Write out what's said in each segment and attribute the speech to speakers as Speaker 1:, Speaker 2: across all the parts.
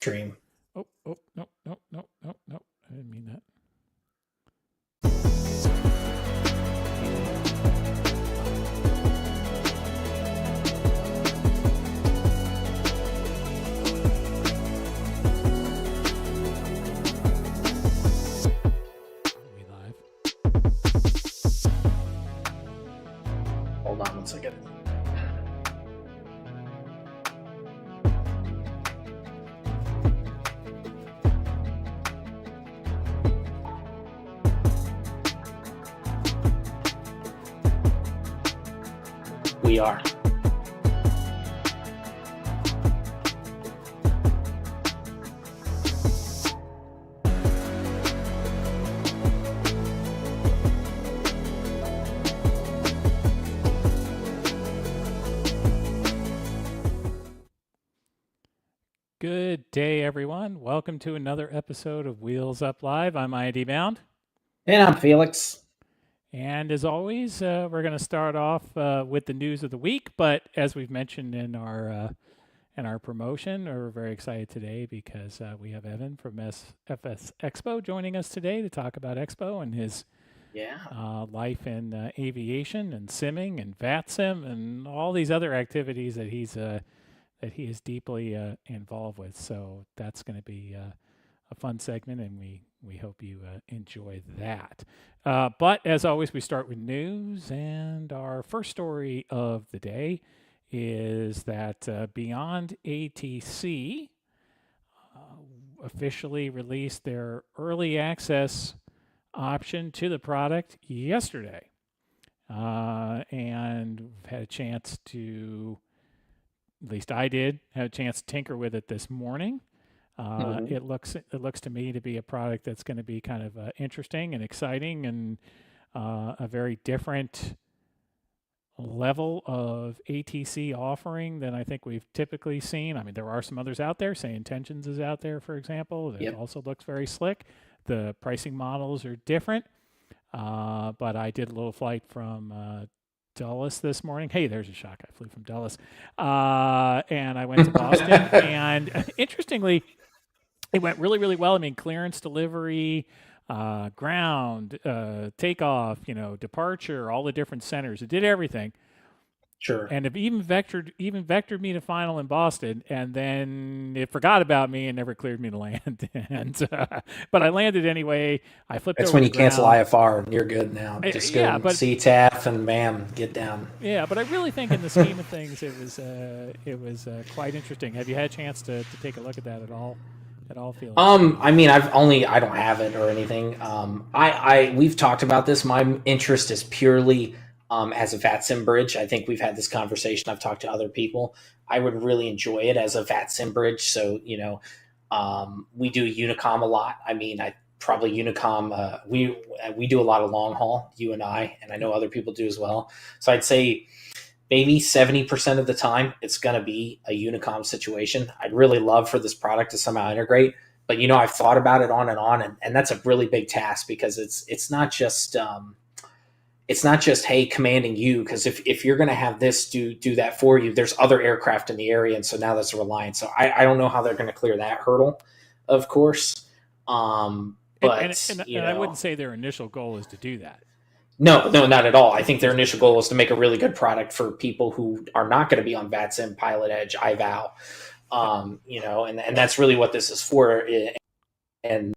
Speaker 1: Dream.
Speaker 2: Oh, no. I didn't mean that. Are we live?
Speaker 1: Hold on 1 second. We are.
Speaker 2: Good day, everyone. Welcome to another episode of Wheels Up Live. I'm ID Bound.
Speaker 1: And I'm Felix.
Speaker 2: And as always, we're going to start off with the news of the week. But as we've mentioned in our promotion, we're very excited today because we have Evan from FS Expo joining us today to talk about Expo and his life in aviation and simming and Vatsim and all these other activities that he is deeply involved with. So that's going to be a fun segment, and we hope you enjoy that. But as always, we start with news, and our first story of the day is that Beyond ATC officially released their early access option to the product yesterday. And we've had a chance to, at least I did, have a chance to tinker with it this morning. It looks to me to be a product that's going to be kind of interesting and exciting and a very different level of ATC offering than I think we've typically seen. I mean, there are some others out there. Say Intentions is out there, for example. That also looks very slick. The pricing models are different, but I did a little flight from Dulles this morning. Hey, there's a shock. I flew from Dulles, and I went to Boston. And interestingly, it went really, really well. I mean, clearance, delivery, ground, takeoff, departure, all the different centers. It did everything.
Speaker 1: Sure.
Speaker 2: And it even vectored me to final in Boston, and then it forgot about me and never cleared me to land. But I landed anyway. I flipped.
Speaker 1: That's
Speaker 2: over
Speaker 1: when you
Speaker 2: the
Speaker 1: cancel
Speaker 2: ground.
Speaker 1: IFR and you're good now. Just go CTAF and bam, get down.
Speaker 2: Yeah, but I really think in the scheme of things, it was quite interesting. Have you had a chance to take a look at that at all? Felix?
Speaker 1: I mean, I don't have it or anything. We've talked about this. My interest is purely as a Vatsim bridge. I think we've had this conversation. I've talked to other people. I would really enjoy it as a Vatsim bridge. So, we do Unicom a lot. I mean, probably Unicom, we do a lot of long haul, you and I know other people do as well. So I'd say maybe 70% of the time it's going to be a Unicom situation. I'd really love for this product to somehow integrate, but I've thought about it on, and that's a really big task because it's not just hey, commanding you, because if you're going to have this do that for you, there's other aircraft in the area, and so now that's a reliance. So I don't know how they're going to clear that hurdle, of course. But
Speaker 2: I wouldn't say their initial goal is to do that.
Speaker 1: No, not at all. I think their initial goal is to make a really good product for people who are not going to be on Vatsim, Pilot Edge, iVal, and that's really what this is for. And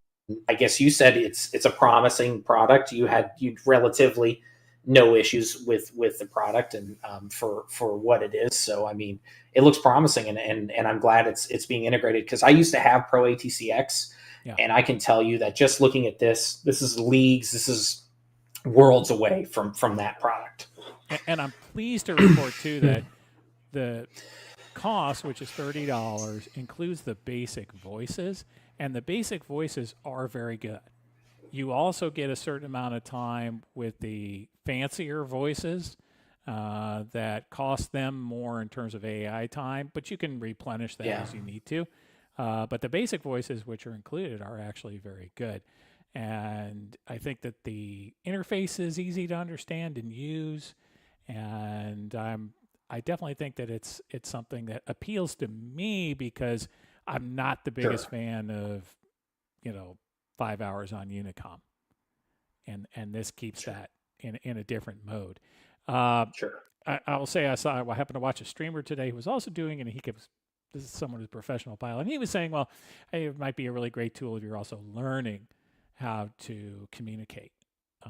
Speaker 1: I guess you said it's a promising product. You relatively no issues with the product and for what it is. So I mean, it looks promising, and I'm glad it's being integrated, because I used to have Pro ATCX, and I can tell you that just looking at this is leagues. This is worlds away from that product.
Speaker 2: And I'm pleased to report too that the cost, which is $30, includes the basic voices, and the basic voices are very good. You also get a certain amount of time with the fancier voices that cost them more in terms of AI time, but you can replenish that as you need to. But the basic voices, which are included, are actually very good. And I think that the interface is easy to understand and use, and I definitely think that it's something that appeals to me because I'm not the biggest
Speaker 1: Sure.
Speaker 2: fan of, 5 hours on Unicom, and this keeps
Speaker 1: Sure.
Speaker 2: that in a different mode. Uh,
Speaker 1: Sure.
Speaker 2: I will say I happened to watch a streamer today who was also doing, and he gives this is someone who's a professional pilot, and he was saying, well, hey, it might be a really great tool if you're also learning how to communicate uh,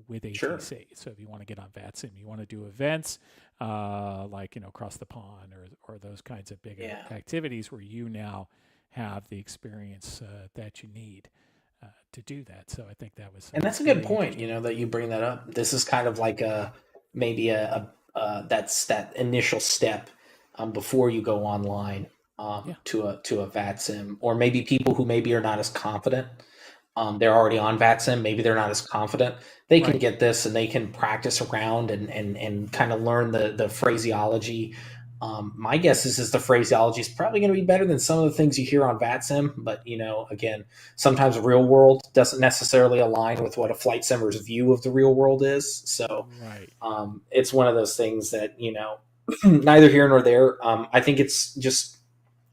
Speaker 2: with
Speaker 1: Sure.
Speaker 2: ATC. So if you want to get on Vatsim, you want to do events like across the pond or those kinds of bigger
Speaker 1: Yeah.
Speaker 2: activities where you now have the experience that you need to do that. So I think that was
Speaker 1: And that's a good
Speaker 2: very
Speaker 1: point,
Speaker 2: interesting.
Speaker 1: that you bring that up. This is kind of like a maybe that's that initial step before you go online
Speaker 2: Yeah.
Speaker 1: to a VAT sim, or maybe people who maybe are not as confident. They're already on VATSIM. Maybe they're not as confident. They can
Speaker 2: Right.
Speaker 1: get this and they can practice around and kind of learn the phraseology. My guess is the phraseology is probably going to be better than some of the things you hear on VATSIM. But again, sometimes real world doesn't necessarily align with what a flight simmer's view of the real world is. So
Speaker 2: Right.
Speaker 1: it's one of those things that neither here nor there. I think it's just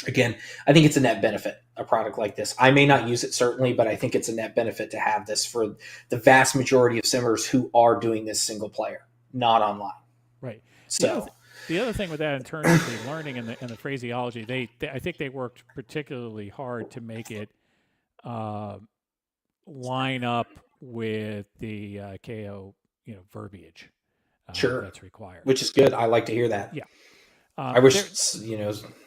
Speaker 1: again, I think it's a net benefit, a product like this. I may not use it certainly, but I think it's a net benefit to have this for the vast majority of simmers who are doing this single player, not online.
Speaker 2: Right. The other
Speaker 1: So,
Speaker 2: the other thing with that in terms of the learning and the phraseology, they I think they worked particularly hard to make it uh, line up with the KO verbiage
Speaker 1: sure,
Speaker 2: that's required.
Speaker 1: which is good. I like to hear that.
Speaker 2: Yeah.
Speaker 1: I
Speaker 2: There
Speaker 1: wish,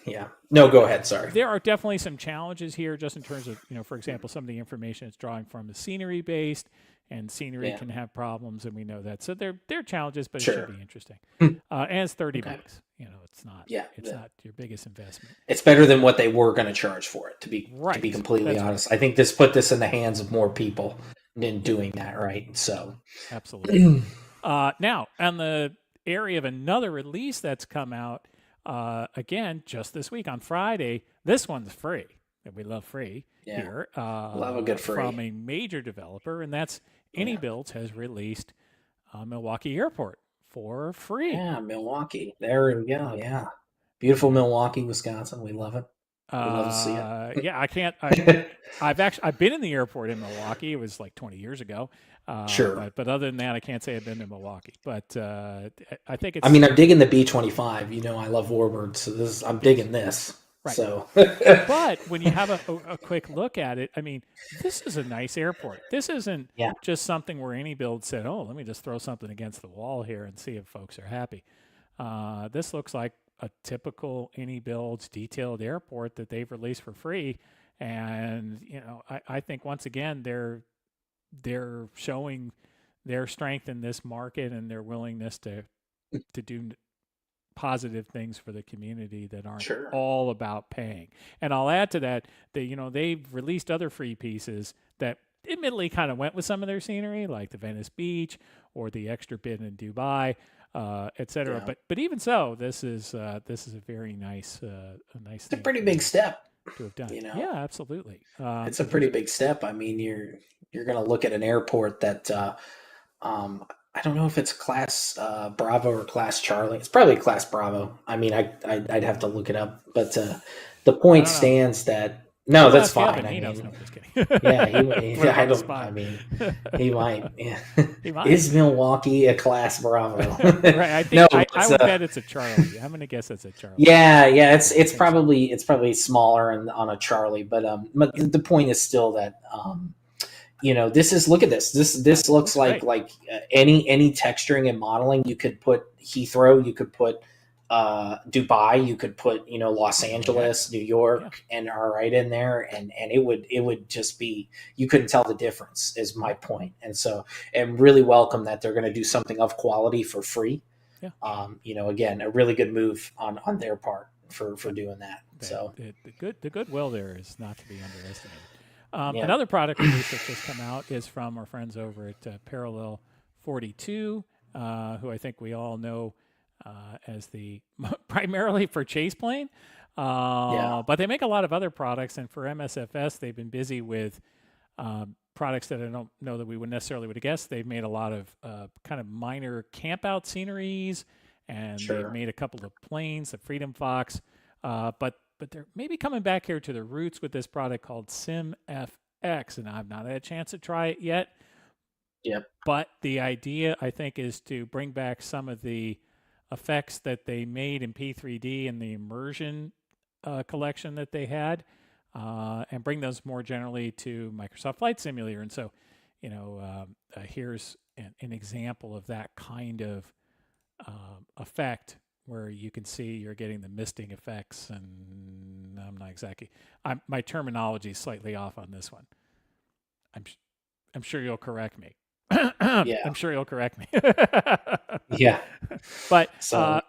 Speaker 1: yeah. No, go ahead. Sorry.
Speaker 2: there are definitely some challenges here, just in terms of for example, some of the information it's drawing from is scenery based, and scenery
Speaker 1: Yeah,
Speaker 2: can have problems, and we know that. So there are challenges, but it should
Speaker 1: sure.
Speaker 2: be interesting.
Speaker 1: Hmm.
Speaker 2: And it's thirty
Speaker 1: Okay.
Speaker 2: bucks. It's not
Speaker 1: Yeah,
Speaker 2: it's not your biggest investment.
Speaker 1: it's better than what they were going to charge for it. To be
Speaker 2: Right.
Speaker 1: completely
Speaker 2: That's right.
Speaker 1: honest, I think this put this in the hands of more people than
Speaker 2: Yeah.
Speaker 1: doing that. Right. So,
Speaker 2: Absolutely. Now, on the area of another release that's come out again just this week on Friday, this one's free. And we love free
Speaker 1: yeah,
Speaker 2: here
Speaker 1: love a good
Speaker 2: from
Speaker 1: free.
Speaker 2: a major developer, and that's
Speaker 1: Yeah.
Speaker 2: AnyBuilds has released Milwaukee Airport for free.
Speaker 1: Yeah, Milwaukee. There we go. Yeah. Beautiful Milwaukee, Wisconsin. We love it. We love to see it.
Speaker 2: Yeah, I can't. I've been in the airport in Milwaukee. It was like 20 years ago.
Speaker 1: Sure.
Speaker 2: But other than that, I can't say I've been to Milwaukee. But I think
Speaker 1: I
Speaker 2: it's
Speaker 1: mean, I'm digging the B-25. I love warbirds, so I'm
Speaker 2: yes,
Speaker 1: digging this.
Speaker 2: right.
Speaker 1: So,
Speaker 2: But when you have a quick look at it, I mean, this is a nice airport. This isn't
Speaker 1: yeah,
Speaker 2: just something where any build said, "Oh, let me just throw something against the wall here and see if folks are happy." This looks like a typical any builds detailed airport that they've released for free, and I think once again they're showing their strength in this market and their willingness to do positive things for the community that aren't
Speaker 1: sure.
Speaker 2: all about paying. And I'll add to that that they've released other free pieces that admittedly kind of went with some of their scenery, like the Venice Beach or the extra bit in Dubai, etc.
Speaker 1: Yeah.
Speaker 2: But even so, this is a very nice a nice
Speaker 1: It's a
Speaker 2: thing
Speaker 1: pretty big step,
Speaker 2: to have done.
Speaker 1: you know.
Speaker 2: Yeah, absolutely.
Speaker 1: It's a
Speaker 2: If there's
Speaker 1: pretty big step. I mean, you're going to look at an airport that um, I don't know if it's class Bravo or class Charlie. It's probably class Bravo. I mean, I'd have to look it up, but the
Speaker 2: I
Speaker 1: point
Speaker 2: don't know.
Speaker 1: stands that no,
Speaker 2: We'll
Speaker 1: that's
Speaker 2: ask Evan.
Speaker 1: fine. I
Speaker 2: He knows. No,
Speaker 1: mean,
Speaker 2: I'm just kidding.
Speaker 1: yeah,
Speaker 2: Put him
Speaker 1: I
Speaker 2: on the
Speaker 1: don't. I
Speaker 2: spot.
Speaker 1: mean, he might. Yeah.
Speaker 2: He might.
Speaker 1: Is Milwaukee a class Bravo?
Speaker 2: Right. I think
Speaker 1: No,
Speaker 2: I
Speaker 1: but
Speaker 2: would bet it's a Charlie. I'm gonna guess it's a Charlie.
Speaker 1: yeah, yeah. It's
Speaker 2: Yeah, I
Speaker 1: it's
Speaker 2: think so.
Speaker 1: probably it's probably smaller on a Charlie, but
Speaker 2: Yeah.
Speaker 1: the point is still that this is look at this looks
Speaker 2: Looks great.
Speaker 1: like any texturing and modeling. You could put Heathrow, you could put Dubai, you could put Los
Speaker 2: LAX.
Speaker 1: Angeles, New
Speaker 2: Yeah.
Speaker 1: York, and all right in there, and it would just be, you couldn't tell the difference, is my
Speaker 2: Right.
Speaker 1: point. And so, and really welcome that they're going to do something of quality for free.
Speaker 2: Yeah.
Speaker 1: Again, a really good move on their part for
Speaker 2: Yeah.
Speaker 1: doing that. So
Speaker 2: The goodwill there is not to be underestimated.
Speaker 1: yeah,
Speaker 2: Another product release that's just come out is from our friends over at Parallel 42, who I think we all know as the primarily for chase plane.
Speaker 1: yeah,
Speaker 2: But they make a lot of other products, and for MSFS, they've been busy with products that I don't know that we would necessarily would have guessed. They've made a lot of kind of minor camp out sceneries, and they've
Speaker 1: sure,
Speaker 2: made a couple of planes, the Freedom Fox. But but they're maybe coming back here to the roots with this product called Sim FX, and I've not had a chance to try it yet.
Speaker 1: Yep.
Speaker 2: But the idea, I think, is to bring back some of the effects that they made in P3D and the immersion collection that they had, and bring those more generally to Microsoft Flight Simulator. And so, here's an example of that kind of effect where you can see you're getting the misting effects. And I'm not exactly, my terminology is slightly off on this one. I'm sure you'll correct me.
Speaker 1: Yeah.
Speaker 2: I'm sure you'll correct me.
Speaker 1: Yeah.
Speaker 2: But
Speaker 1: So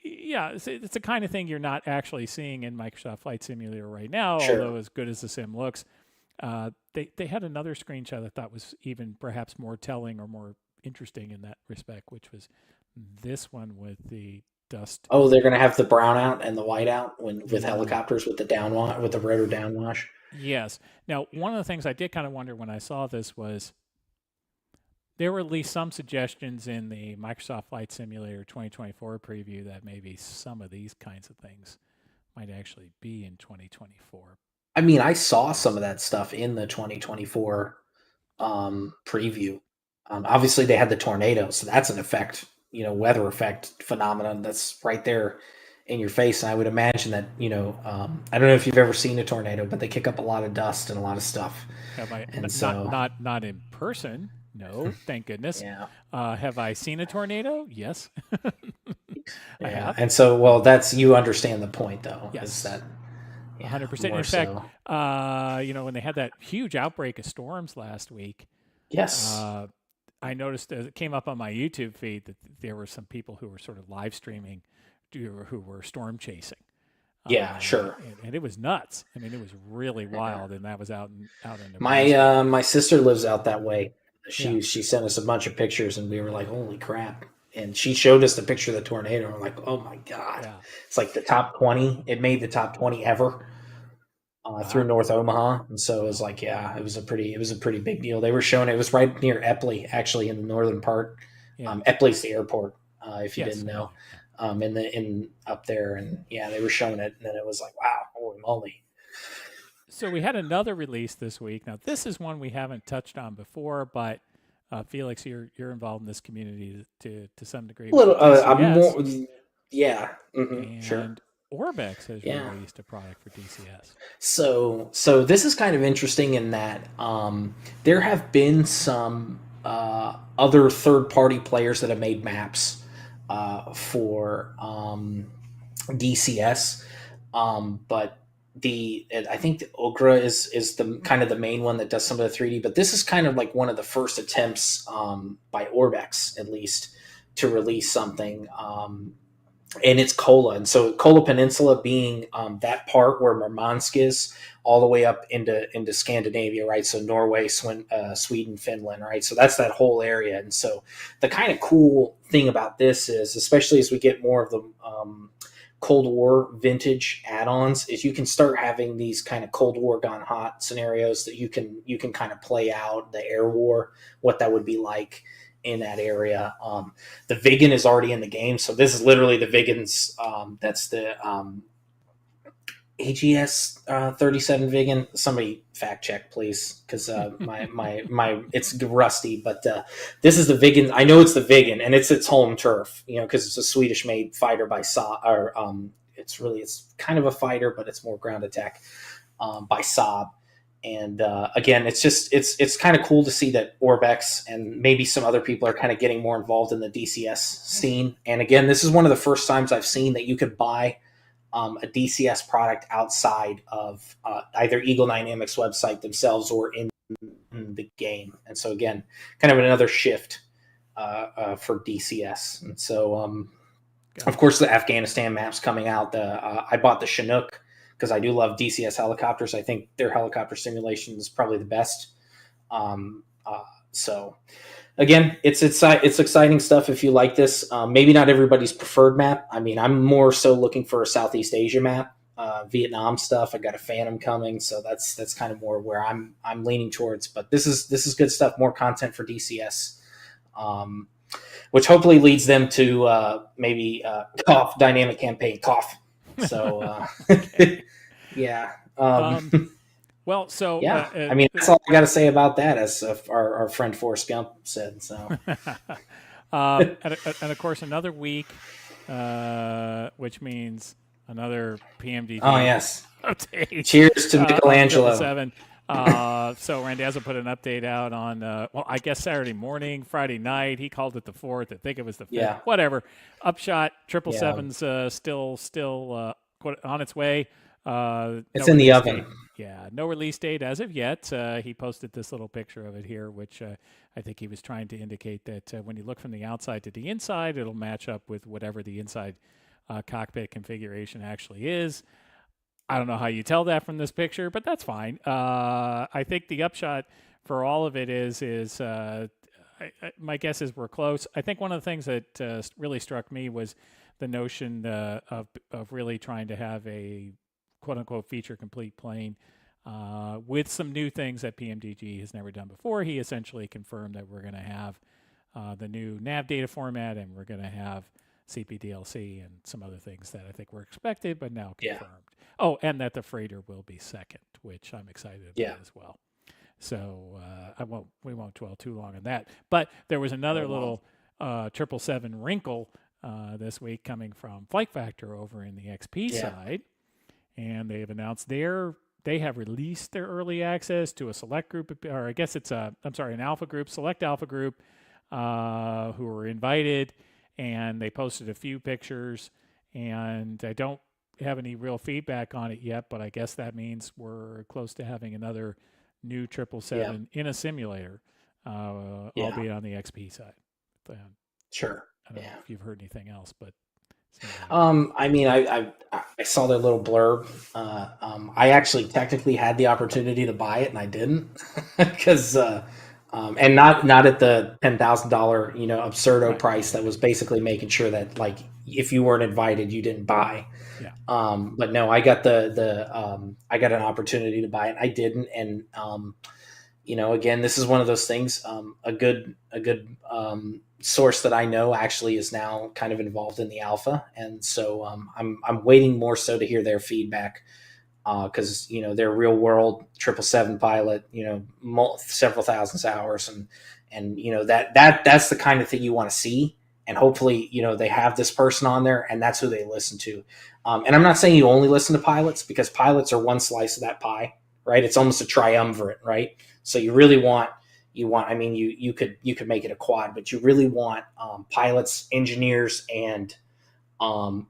Speaker 2: yeah, it's the kind of thing you're not actually seeing in Microsoft Flight Simulator right now.
Speaker 1: sure.
Speaker 2: Although as good as the sim looks, they had another screenshot I thought was even perhaps more telling or more interesting in that respect, which was this one with the dust.
Speaker 1: Oh, they're gonna have the brown out and the white out with
Speaker 2: Mm,
Speaker 1: helicopters with the downwash with the rotor downwash.
Speaker 2: yes. Now, one of the things I did kind of wonder when I saw this was there were at least some suggestions in the Microsoft Flight Simulator 2024 preview that maybe some of these kinds of things might actually be in 2024.
Speaker 1: I mean, I saw some of that stuff in the 2024 preview. Obviously, they had the tornado, so that's an effect, weather effect phenomenon that's right there in your face. And I would imagine that, I don't know if you've ever seen a tornado, but they kick up a lot of dust and a lot of stuff.
Speaker 2: Have I
Speaker 1: And
Speaker 2: not
Speaker 1: so,
Speaker 2: not in person? No, thank goodness.
Speaker 1: yeah,
Speaker 2: Have I seen a tornado? Yes, I
Speaker 1: yeah.
Speaker 2: have.
Speaker 1: And so, well, that's you understand the point, though, is
Speaker 2: Yes,
Speaker 1: that, yeah,
Speaker 2: 100%.
Speaker 1: more
Speaker 2: In fact,
Speaker 1: so.
Speaker 2: when they had that huge outbreak of storms last week,
Speaker 1: Yes.
Speaker 2: uh, I noticed as it came up on my YouTube feed that there were some people who were sort of live streaming who were storm chasing.
Speaker 1: Yeah, sure.
Speaker 2: And it was nuts. I mean, it was really
Speaker 1: Yeah.
Speaker 2: wild, and that was out in
Speaker 1: My
Speaker 2: Nebraska.
Speaker 1: my sister lives out that way.
Speaker 2: Yeah,
Speaker 1: She sent us a bunch of pictures, and we were like, "Holy crap!" And she showed us the picture of the tornado, and we're like, "Oh my god!"
Speaker 2: yeah.
Speaker 1: It's like the top 20. It made the top 20 ever through
Speaker 2: Wow.
Speaker 1: North Omaha, and so it was
Speaker 2: Wow.
Speaker 1: like, yeah, it was a pretty big deal. They were showing it was right near Epley, actually, in the northern part.
Speaker 2: Yeah.
Speaker 1: Epley's the airport, if you
Speaker 2: Yes,
Speaker 1: didn't
Speaker 2: I do.
Speaker 1: know,
Speaker 2: Yeah.
Speaker 1: in up there, and yeah, they were showing it, and then it was like, wow, holy moly!
Speaker 2: So we had another release this week. Now, this is one we haven't touched on before, but Felix, you're involved in this community to some degree
Speaker 1: A
Speaker 2: with the
Speaker 1: little, I'm
Speaker 2: DCS,
Speaker 1: more, yeah, sure.
Speaker 2: and Orbex has
Speaker 1: Yeah.
Speaker 2: released a product for DCS.
Speaker 1: So this is kind of interesting in that there have been some other third party players that have made maps for DCS, but I think the Ogra is the kind of the main one that does some of the 3D. But this is kind of like one of the first attempts by Orbex, at least, to release something. And it's Kola. And so Kola Peninsula being that part where Murmansk is, all the way up into Scandinavia, right? So Norway, Sweden, Finland, right? So that's that whole area. And so the kind of cool thing about this is, especially as we get more of the Cold War vintage add-ons, is you can start having these kind of Cold War gone hot scenarios that you can kind of play out the air war, what that would be like in that area. The Vigan is already in the game, so this is literally the Vigans. That's the AGS 37 Vigan. Somebody fact check, please, because my it's rusty. But this is the Vigan. I know it's the Vigan, and it's its home turf. Because it's a Swedish made fighter by Saab. Or it's kind of a fighter, but it's more ground attack by Saab. And again, it's kind of cool to see that Orbex and maybe some other people are kind of getting more involved in the DCS scene. And again, this is one of the first times I've seen that you could buy a DCS product outside of either Eagle Dynamics website themselves or in the game. And so again, kind of another shift for DCS. And so, of course, the Afghanistan map's coming out. I bought the Chinook because I do love DCS helicopters. I think their helicopter simulation is probably the best. So again, it's exciting stuff if you like this. Maybe not everybody's preferred map. I mean, I'm more so looking for a Southeast Asia map, Vietnam stuff. I got a Phantom coming, so that's kind of more where I'm leaning towards. But this is good stuff. More content for DCS. Which hopefully leads them to maybe cough dynamic campaign cough. So
Speaker 2: Okay.
Speaker 1: Yeah.
Speaker 2: Um, well, so
Speaker 1: Yeah. I mean, that's all I got to say about that, as our friend Forrest Gump said. So,
Speaker 2: and of course, another week, which means another
Speaker 1: oh
Speaker 2: PMDG
Speaker 1: yes.
Speaker 2: update
Speaker 1: Cheers to
Speaker 2: on the
Speaker 1: Michelangelo.
Speaker 2: 777. So Randazzo put an update out on, well, I guess Saturday morning, Friday night. He called it the 4th. I think it was the 5th.
Speaker 1: Yeah.
Speaker 2: Whatever. Upshot.
Speaker 1: Yeah.
Speaker 2: 777's still on its way. No
Speaker 1: It's in the
Speaker 2: release
Speaker 1: oven.
Speaker 2: date. Yeah, no release date as of yet. He posted this little picture of it here, which I think he was trying to indicate that when you look from the outside to the inside, it'll match up with whatever the inside cockpit configuration actually is. I don't know how you tell that from this picture, but that's fine. I think the upshot for all of it is my guess is we're close. I think one of the things that really struck me was the notion of really trying to have a quote unquote feature complete plane with some new things that PMDG has never done before. He essentially confirmed that we're going to have the new nav data format, and we're going to have CPDLC and some other things that I think were expected but now
Speaker 1: Yeah.
Speaker 2: confirmed. Oh, and that the freighter will be second, which I'm excited
Speaker 1: Yeah.
Speaker 2: about as well. So we won't dwell too long on that. But there was another little 777 wrinkle this week coming from Flight Factor over in the XP side, and they have announced they have released their early access to a select group, or I guess it's an alpha group, select alpha group, who were invited, and they posted a few pictures, and I don't have any real feedback on it yet, but I guess that means we're close to having another new 777 in a simulator, albeit on the XP side.
Speaker 1: Sure.
Speaker 2: I don't know if you've heard anything else, but
Speaker 1: I mean, I saw their little blurb. I actually technically had the opportunity to buy it, and I didn't because, and not at the $10,000 absurdo price that was basically making sure that, like, if you weren't invited, you didn't buy.
Speaker 2: Yeah.
Speaker 1: But no, I got I got an opportunity to buy it. I didn't, and again, this is one of those things. A good source that I know actually is now kind of involved in the alpha, and so I'm waiting more so to hear their feedback because they're real world 777 pilot, several thousands of hours, and that's the kind of thing you want to see, and hopefully they have this person on there, and that's who they listen to. And I'm not saying you only listen to pilots, because pilots are one slice of that pie, right? It's almost a triumvirate, right? So you really want I mean, you could make it a quad, but you really want pilots, engineers, and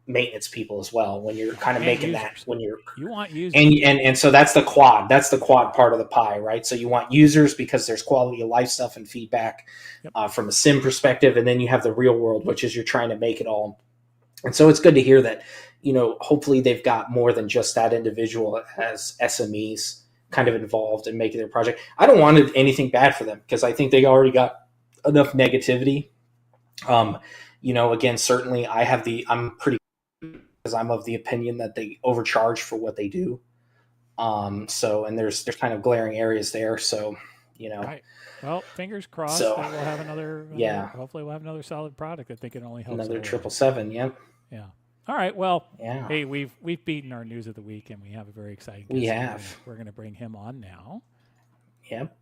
Speaker 1: maintenance people as well when you're kind of making
Speaker 2: users.
Speaker 1: that, when
Speaker 2: you want users,
Speaker 1: and so that's the quad part of the pie, right? So you want users because there's quality of life stuff and feedback from a sim perspective, and then you have the real world, which is you're trying to make it all. And so it's good to hear that hopefully they've got more than just that individual as SMEs kind of involved in making their project. I don't want anything bad for them, because I think they already got enough negativity. Again, certainly I'm pretty, because I'm of the opinion that they overcharge for what they do. So, and there's kind of glaring areas there. So,
Speaker 2: right. Well, fingers crossed
Speaker 1: so,
Speaker 2: that we'll have another hopefully we'll have another solid product that they can only help.
Speaker 1: Another 777. Yep.
Speaker 2: Yeah. All right. Well,
Speaker 1: yeah.
Speaker 2: Hey, we've beaten our news of the week, and we have a very exciting guest.
Speaker 1: We have.
Speaker 2: We're going to bring him on now.
Speaker 1: Yep.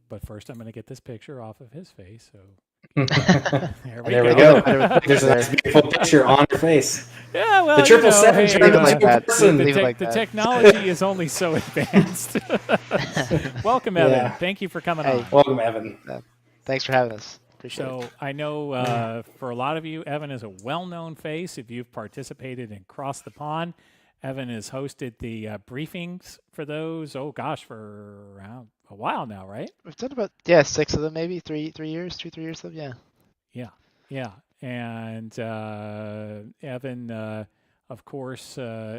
Speaker 2: But first, I'm going to get this picture off of his face. So
Speaker 1: there we go. There's a nice, beautiful picture on your face.
Speaker 2: Yeah, well,
Speaker 1: the 777
Speaker 2: the technology is only so advanced. Welcome, Evan. Thank you for coming on.
Speaker 1: Welcome, Evan.
Speaker 3: Thanks for having us. Appreciate it.
Speaker 2: I know for a lot of you, Evan is a well-known face. If you've participated in Cross the Pond, Evan has hosted the briefings for those. Oh gosh, for around a while now, right?
Speaker 3: We've done about 6 of them, maybe 3 years, 3 years of them.
Speaker 2: Yeah. And Evan, of course,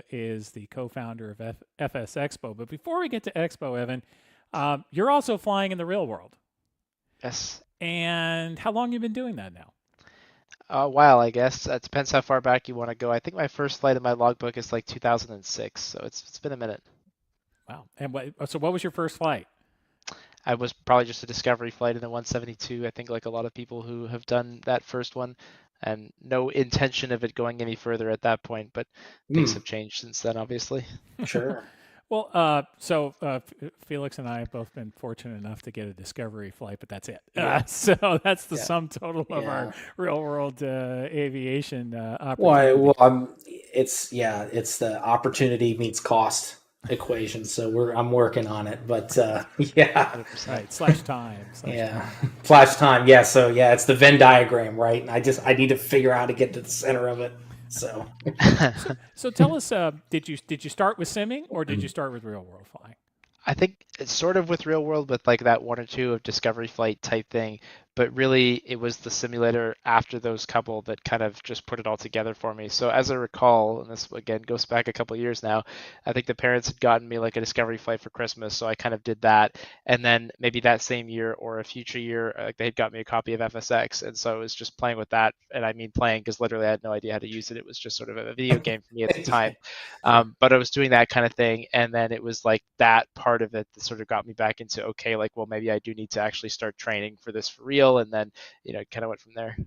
Speaker 2: is the co-founder of FS Expo. But before we get to Expo, Evan, you're also flying in the real world.
Speaker 3: Yes.
Speaker 2: And how long have you been doing that now?
Speaker 3: A while, I guess. It depends how far back you want to go. I think my first flight in my logbook is like 2006, so it's been a minute.
Speaker 2: Wow. And what was your first flight?
Speaker 3: I was probably just a discovery flight in the 172. I think like a lot of people who have done that first one. and no intention of it going any further at that point. But things
Speaker 1: Mm,
Speaker 3: have changed since then, obviously.
Speaker 1: sure.
Speaker 2: Well, Felix and I have both been fortunate enough to get a discovery flight, but that's it.
Speaker 1: Yeah.
Speaker 2: So that's the
Speaker 1: Yeah.
Speaker 2: sum total of our
Speaker 1: Yeah.
Speaker 2: real world aviation
Speaker 1: Why?
Speaker 2: opportunity.
Speaker 1: Well, it's the opportunity meets cost equation. So I'm working on it, but yeah,
Speaker 3: 100%.
Speaker 2: Right, slash time, slash
Speaker 1: yeah.
Speaker 2: time.
Speaker 1: Flash time. Yeah. So yeah, it's the Venn diagram, right? And I need to figure out how to get to the center of it. So
Speaker 2: So tell us, did you start with simming or did you start with real world flying?
Speaker 3: I think it's sort of with real world with like that one or two of discovery flight type thing, but really it was the simulator after those couple that kind of just put it all together for me. So as I recall, and this again goes back a couple of years now, I think the parents had gotten me like a discovery flight for Christmas, so I kind of did that. And then maybe that same year or a future year, like they had got me a copy of FSX, and so I was just playing with that. And I mean playing because literally I had no idea how to use it. It was just sort of a video game for me at the
Speaker 1: yeah,
Speaker 3: time. But I was doing that kind of thing, and then it was like that part of it that sort of got me back into okay, like well maybe I do need to actually start training for this for real, and then kind of went from there.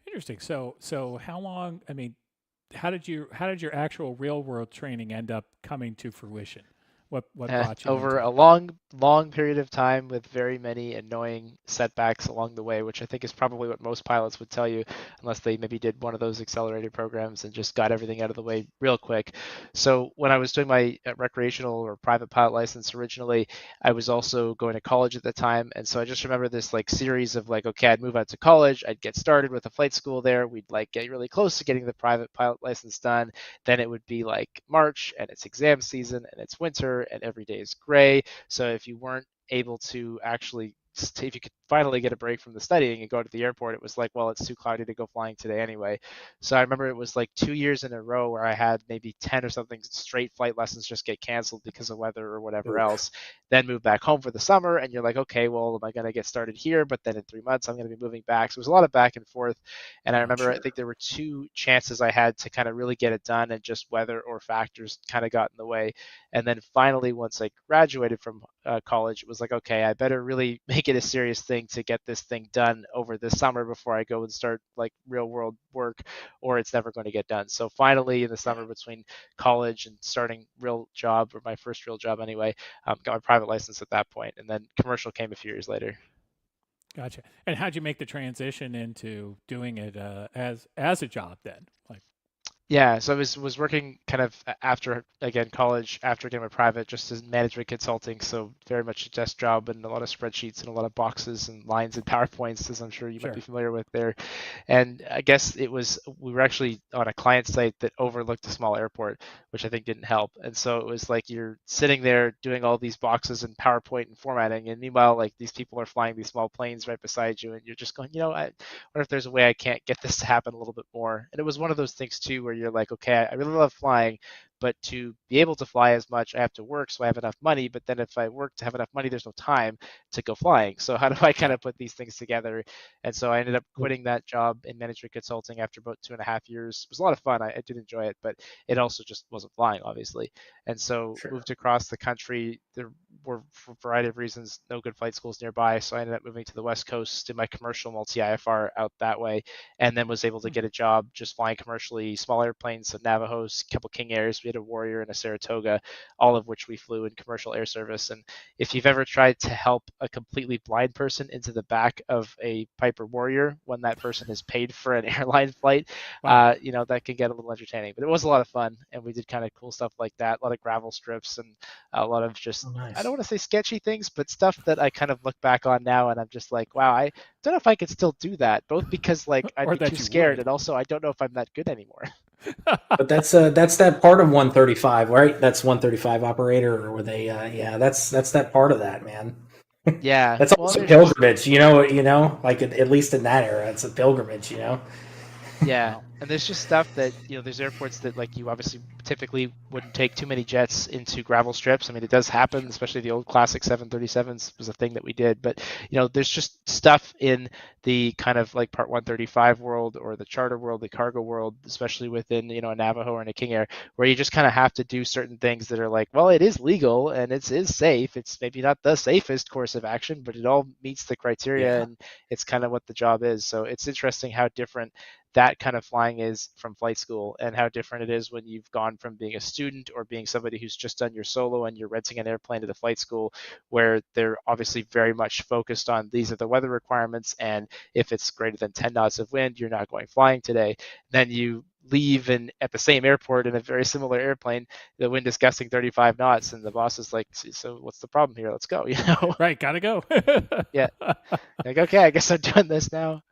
Speaker 2: Interesting. So how long? I mean, how did your actual real world training end up coming to fruition? What brought you
Speaker 3: Over
Speaker 2: into
Speaker 3: a
Speaker 2: it?
Speaker 3: long period of time with very many annoying setbacks along the way, which I think is probably what most pilots would tell you, unless they maybe did one of those accelerated programs and just got everything out of the way real quick. So when I was doing my recreational or private pilot license originally, I was also going to college at the time, and so I just remember this like series of like, okay, I'd move out to college, I'd get started with a flight school there, we'd like get really close to getting the private pilot license done, then it would be like March and it's exam season and it's winter and every day is gray. So if you weren't able to actually, if you could finally get a break from the studying and go to the airport, it was like, well, it's too cloudy to go flying today anyway. So I remember it was like 2 years in a row where I had maybe 10 or something straight flight lessons just get canceled because of weather or whatever
Speaker 1: Oof.
Speaker 3: else. Then move back home for the summer, and you're like, okay, well, am I going to get started here? But then in 3 months, I'm going to be moving back. So it was a lot of back and forth. And I
Speaker 1: I'm
Speaker 3: remember I
Speaker 1: sure.
Speaker 3: think there were two chances I had to kind of really get it done, and just weather or factors kind of got in the way. And then finally, once I graduated from college, it was like, okay, I better really make it a serious thing to get this thing done over this summer before I go and start like real world work, or it's never going to get done. So finally, in the
Speaker 1: Yeah.
Speaker 3: summer between college and starting real job, or my first real job anyway, got my private license at that point, and then commercial came a few years later.
Speaker 2: Gotcha. And how'd you make the transition into doing it as a job then? Like,
Speaker 3: Yeah, so I was working kind of after again college, after getting my private, just as management consulting. So very much a desk job and a lot of spreadsheets and a lot of boxes and lines and PowerPoints, as I'm sure you might be
Speaker 2: sure.
Speaker 3: familiar with there. And I guess it was we were actually on a client site that overlooked a small airport, which I think didn't help. And so it was like you're sitting there doing all these boxes and PowerPoint and formatting, and meanwhile, like these people are flying these small planes right beside you, and you're just going, I wonder if there's a way I can't get this to happen a little bit more. And it was one of those things too where you're like, okay, I really love flying, but to be able to fly as much, I have to work so I have enough money. But then if I work to have enough money, there's no time to go flying. So how do I kind
Speaker 2: Yeah.
Speaker 3: of put these things together? And so I ended up quitting that job in management consulting after about 2.5 years. It was a lot of fun. I did enjoy it, but it also just wasn't flying, obviously. And so
Speaker 1: Sure.
Speaker 3: moved across the country. There were, for a variety of reasons, no good flight schools nearby. So I ended up moving to the West Coast, did my commercial multi IFR out that way, and then was able to
Speaker 2: Hmm.
Speaker 3: get a job just flying commercially, small airplanes, so Navajos, a couple King Airs. We had a Warrior and a Saratoga, all of which we flew in commercial air service. And if you've ever tried to help a completely blind person into the back of a Piper Warrior when that person is paid for an airline flight,
Speaker 2: Wow.
Speaker 3: that can get a little entertaining. But it was a lot of fun, and we did kind of cool stuff like that, a lot of gravel strips and a lot of just
Speaker 1: Oh,
Speaker 3: I don't
Speaker 1: nice.
Speaker 3: want to say sketchy things, but stuff that I kind of look back on now and I'm just like, wow, I don't know if I could still do that, both because like I'd
Speaker 2: Or
Speaker 3: be too
Speaker 2: that you
Speaker 3: scared and
Speaker 2: would.
Speaker 3: also I don't know if I'm that good anymore.
Speaker 1: But that's that part of 135, right? That's 135 operator, or were they? Yeah, that's that part of that, man.
Speaker 3: Yeah,
Speaker 1: That's
Speaker 3: well,
Speaker 1: almost a
Speaker 3: there's just
Speaker 1: pilgrimage, like at least in that era, it's a pilgrimage.
Speaker 3: yeah,
Speaker 2: Wow.
Speaker 3: And there's just stuff that, there's airports that like you obviously typically wouldn't take too many jets into gravel strips. I mean, it does happen, especially the old classic 737s was a thing that we did. But, there's just stuff in the kind of like Part 135 world or the charter world, the cargo world, especially within, a Navajo and a King Air, where you just kind of have to do certain things that are like, well, it is legal and it is safe. It's maybe not the safest course of action, but it all meets the criteria
Speaker 1: Yeah.
Speaker 3: and it's kind of what the job is. So it's interesting how different that kind of flying is from flight school and how different it is when you've gone from being a student or being somebody who's just done your solo and you're renting an airplane to the flight school, where they're obviously very much focused on these are the weather requirements, and if it's greater than 10 knots of wind, you're not going flying today. Then you leave and at the same airport in a very similar airplane, the wind is gusting 35 knots and the boss is like, so what's the problem here, let's go.
Speaker 2: Right, gotta go.
Speaker 3: Yeah, like, okay, I guess I'm doing this now.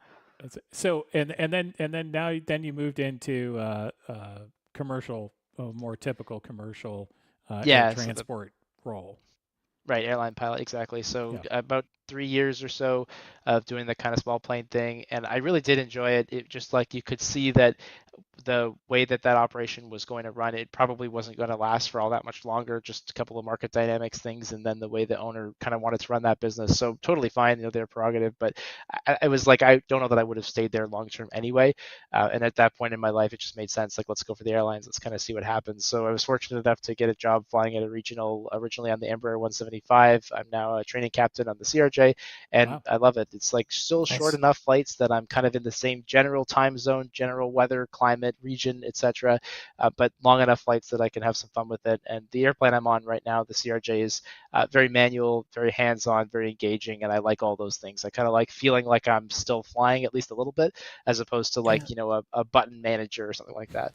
Speaker 2: So and then now then you moved into commercial, more typical commercial air
Speaker 3: Yeah, so the
Speaker 2: transport role.
Speaker 3: right, airline pilot, exactly. So
Speaker 2: Yeah.
Speaker 3: about 3 years or so of doing the kind of small plane thing, and I really did enjoy it. It just like you could see that the way that that operation was going to run, it probably wasn't going to last for all that much longer. Just a couple of market dynamics things, and then the way the owner kind of wanted to run that business. So totally fine, their prerogative. But I was like, I don't know that I would have stayed there long term anyway. And at that point in my life, it just made sense. Like, let's go for the airlines. Let's kind of see what happens. So I was fortunate enough to get a job flying at a regional, originally on the Embraer 175. I'm now a training captain on the CRJ, and
Speaker 2: Wow.
Speaker 3: I love it. It's like still short
Speaker 1: Nice.
Speaker 3: enough flights that I'm kind of in the same general time zone, general weather, climate, region, etc. But long enough flights that I can have some fun with it. And the airplane I'm on right now, the CRJ, is very manual, very hands-on, very engaging, and I like all those things. I kind of like feeling like I'm still flying at least a little bit, as opposed to
Speaker 1: Yeah.
Speaker 3: like a button manager or something like that.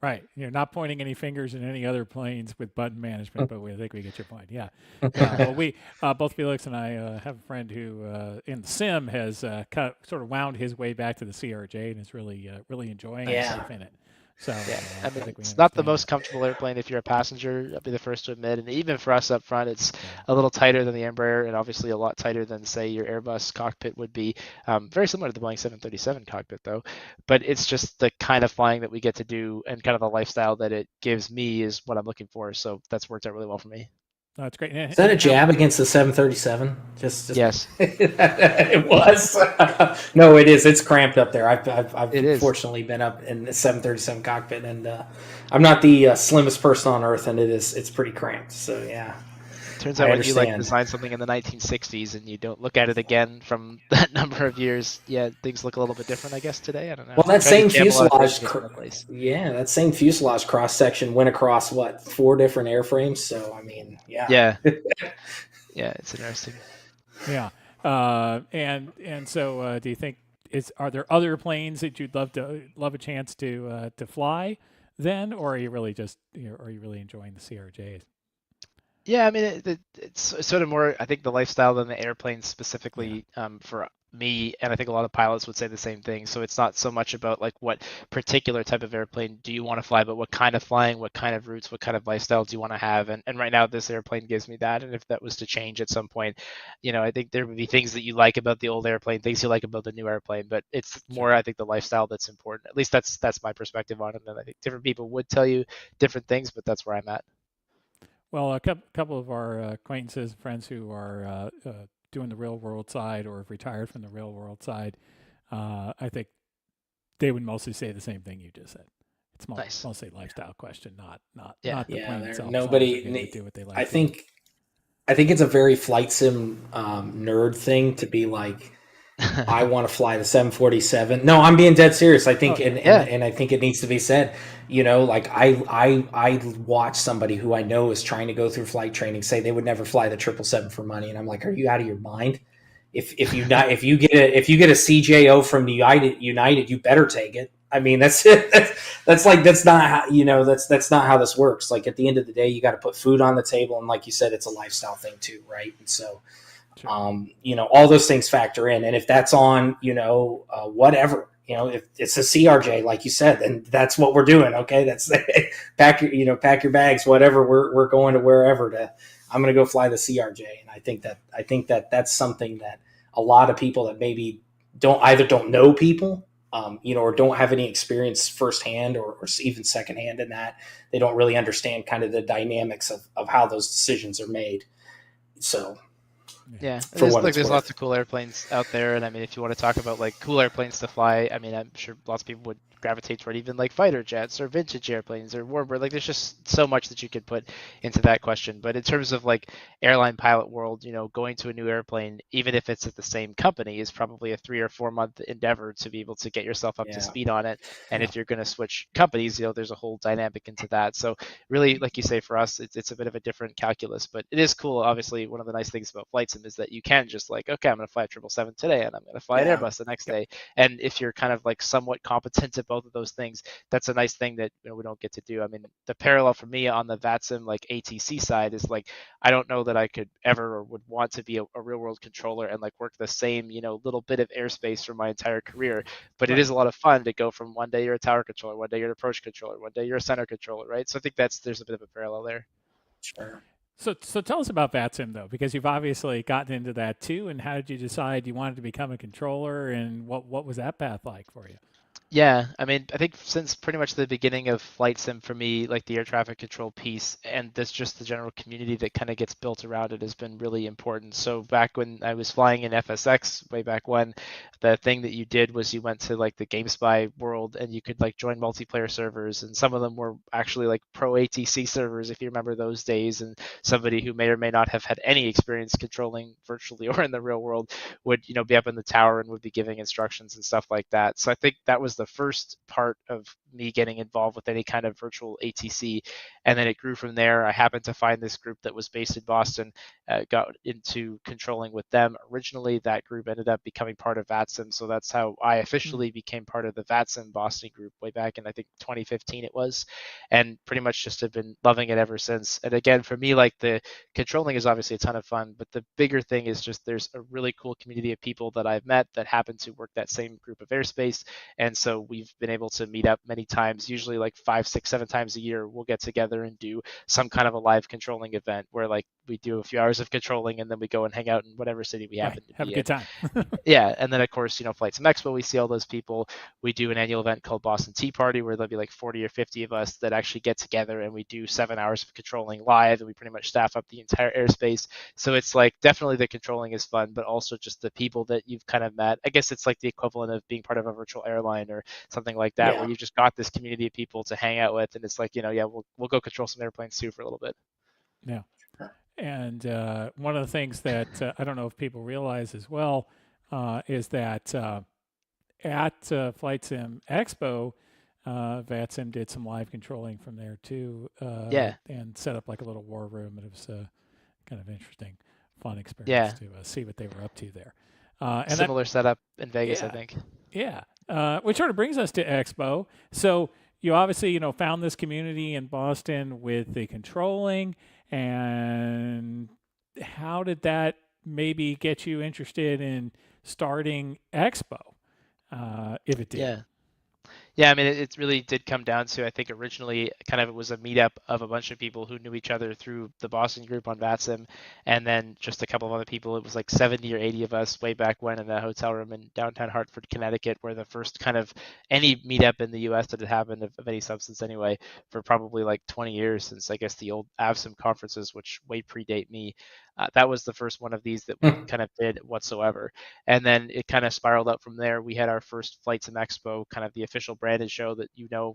Speaker 2: Right. You're not pointing any fingers in any other planes with button management, but I think we get your point. Yeah. Yeah. Well, we, both Felix and I have a friend who in the sim has sort of wound his way back to the CRJ and is really enjoying
Speaker 3: Nice.
Speaker 2: himself in it. So
Speaker 3: Yeah, I
Speaker 2: I
Speaker 3: mean,
Speaker 2: think we
Speaker 3: it's not the
Speaker 2: understand
Speaker 3: most
Speaker 2: that.
Speaker 3: comfortable airplane if you're a passenger. I'll be the first to admit. And even for us up front, it's
Speaker 2: Yeah.
Speaker 3: a little tighter than the Embraer, and obviously a lot tighter than, say, your Airbus cockpit would be. Very similar to the Boeing 737 cockpit, though. But it's just the kind of flying that we get to do, and kind of the lifestyle that it gives me is what I'm looking for. So that's worked out really well for me.
Speaker 2: Oh, that's great.
Speaker 1: Is that a jab against the 737? Just
Speaker 3: Yes,
Speaker 1: it was. No, it is. It's cramped up there.
Speaker 3: it
Speaker 1: I've
Speaker 3: is.
Speaker 1: fortunately been up in the 737 cockpit, and I'm not the slimmest person on earth, and it's pretty cramped. So yeah,
Speaker 3: Turns out
Speaker 1: I
Speaker 3: when you like
Speaker 1: understand.
Speaker 3: design something in the 1960s and you don't look at it again from that number of years, yeah, things look a little bit different, I guess, today. I don't know.
Speaker 1: Well, that
Speaker 3: Trying to
Speaker 1: same
Speaker 3: jam a lot of
Speaker 1: fuselage,
Speaker 3: things into place.
Speaker 1: yeah, that same fuselage cross section went across what 4 different airframes. So I mean, yeah.
Speaker 3: Yeah, yeah, it's interesting.
Speaker 2: Yeah. And so do you think are there other planes that you'd love a chance to fly then, or are you really are you really enjoying the CRJs?
Speaker 3: Yeah, I mean, it's sort of more, I think, the lifestyle than the airplane
Speaker 2: Yeah.
Speaker 3: specifically for me, and I think a lot of pilots would say the same thing. So it's not so much about like what particular type of airplane do you want to fly, but what kind of flying, what kind of routes, what kind of lifestyle do you want to have? And right now, this airplane gives me that. And if that was to change at some point, I think there would be things that you like about the old airplane, things you like about the new airplane, but it's
Speaker 2: Sure.
Speaker 3: more, I think, the lifestyle that's important. At least that's my perspective on it. And I think different people would tell you different things, but that's where I'm at.
Speaker 2: Well, a couple of our acquaintances, friends who are doing the real world side or have retired from the real world side, I think they would mostly say the same thing you just said. It's
Speaker 3: Nice.
Speaker 2: mostly a lifestyle question,
Speaker 3: Yeah.
Speaker 2: not the
Speaker 1: Yeah,
Speaker 2: plane
Speaker 1: there
Speaker 2: itself, as long as they're getting to
Speaker 1: nobody.
Speaker 2: do what they
Speaker 1: I
Speaker 2: like doing.
Speaker 1: think I think it's a very flight sim nerd thing to be like, I want to fly the 747. No, I'm being dead serious. I
Speaker 2: Oh
Speaker 1: think,
Speaker 2: yeah,
Speaker 1: and I think it needs to be said. Like I watch somebody who I know is trying to go through flight training say they would never fly the 777 for money, and I'm like, are you out of your mind? If you not if you get a CJO from United, you better take it. I mean, that's it. That's like that's not how that's not how this works. Like at the end of the day, you got to put food on the table, and like you said, it's a lifestyle thing too, right? And so
Speaker 2: sure.
Speaker 1: all those things factor in. And if that's on, whatever, if it's a CRJ, like you said, then that's what we're doing. Okay. That's pack your bags, whatever. We're going to wherever I'm going to go fly the CRJ. And I think that that's something that a lot of people that maybe don't know people or don't have any experience firsthand or even secondhand in that. They don't really understand kind of the dynamics of how those decisions are made. So,
Speaker 2: Yeah.
Speaker 3: Yeah,
Speaker 1: for what it's
Speaker 3: there's lots
Speaker 1: worth,
Speaker 3: of cool airplanes out there, and I mean, if you want to talk about like cool airplanes to fly, I mean, I'm sure lots of people would gravitate toward even like fighter jets or vintage airplanes or warbird. Like, there's just so much that you could put into that question. But in terms of like airline pilot world, going to a new airplane, even if it's at the same company, is probably a 3 or 4 month endeavor to be able to get yourself up to
Speaker 1: yeah,
Speaker 3: speed on it. And
Speaker 2: Yeah.
Speaker 3: if you're going to switch companies, there's a whole dynamic into that. So really, like you say, for us, it's a bit of a different calculus, but it is cool. Obviously, one of the nice things about flight sim is that you can just like, okay, I'm going to fly a 777 today, and I'm going to fly an
Speaker 1: yeah,
Speaker 3: Airbus the next day. And if you're kind of like somewhat competent at both of those things, that's a nice thing that we don't get to do. I mean, the parallel for me on the Vatsim like ATC side is like, I don't know that I could ever or would want to be a real world controller and like work the same little bit of airspace for my entire career. But it is
Speaker 2: Right.
Speaker 3: a lot of fun to go from one day you're a tower controller, one day you're an approach controller, one day you're a center controller, right? So I think there's a bit of a parallel there.
Speaker 1: sure.
Speaker 2: So tell us about VATSIM though, because you've obviously gotten into that too. And how did you decide you wanted to become a controller, and what was that path like for you?
Speaker 3: Yeah, I mean, I think since pretty much the beginning of flight sim for me, like the air traffic control piece and this just the general community that kind of gets built around it has been really important. So back when I was flying in FSX way back when, the thing that you did was you went to like the GameSpy world and you could like join multiplayer servers, and some of them were actually like pro ATC servers if you remember those days, and somebody who may or may not have had any experience controlling virtually or in the real world would be up in the tower and would be giving instructions and stuff like that. So I think that was the first part of me getting involved with any kind of virtual ATC, and then it grew from there. I happened to find this group that was based in Boston, got into controlling with them originally. That group ended up becoming part of Vatsim, so that's how I
Speaker 2: Hmm.
Speaker 3: officially became part of the Vatsim Boston group way back in I think 2015 it was, and pretty much just have been loving it ever since. And again, for me, like the controlling is obviously a ton of fun, but the bigger thing is just there's a really cool community of people that I've met that happen to work that same group of airspace. And so we've been able to meet up many times, usually like 5, 6, 7 times a year. We'll get together and do some kind of a live controlling event where like we do a few hours of controlling and then we go and hang out in whatever city we
Speaker 2: Right.
Speaker 3: happen to
Speaker 2: Have a
Speaker 3: be
Speaker 2: good
Speaker 3: in.
Speaker 2: time.
Speaker 3: Yeah, and then of course, Flight Sim Expo, we see all those people. We do an annual event called Boston Tea Party where there'll be like 40 or 50 of us that actually get together and we do 7 hours of controlling live, and we pretty much staff up the entire airspace. So it's like definitely the controlling is fun, but also just the people that you've kind of met. I guess it's like the equivalent of being part of a virtual airline or something like that, where
Speaker 1: Yeah,
Speaker 3: you've just got this community of people to hang out with, and it's like, yeah, we'll go control some airplanes too for a little bit.
Speaker 2: Yeah. And one of the things that I don't know if people realize as well is that at Flight Sim Expo, VATSIM did some live controlling from there too,
Speaker 3: Yeah,
Speaker 2: and set up like a little war room. And it was kind of interesting, fun experience
Speaker 3: yeah,
Speaker 2: to see what they were up to there. And that,
Speaker 3: similar setup in Vegas, I
Speaker 2: yeah,
Speaker 3: think.
Speaker 2: yeah. Which sort of brings us to Expo. So you obviously, found this community in Boston with the controlling, and how did that maybe get you interested in starting Expo, if it did?
Speaker 3: Yeah. Yeah, I mean, it really did come down to, I think originally kind of it was a meetup of a bunch of people who knew each other through the Boston group on Vatsim, and then just a couple of other people. It was like 70 or 80 of us way back when in a hotel room in downtown Hartford, Connecticut, where the first kind of any meetup in the US that had happened of any substance anyway, for probably like 20 years since I guess the old AVSIM conferences, which way predate me. That was the first one of these that we kind of did whatsoever. And then it kind of spiraled out from there. We had our first Flight Sim Expo, kind of the official branded show that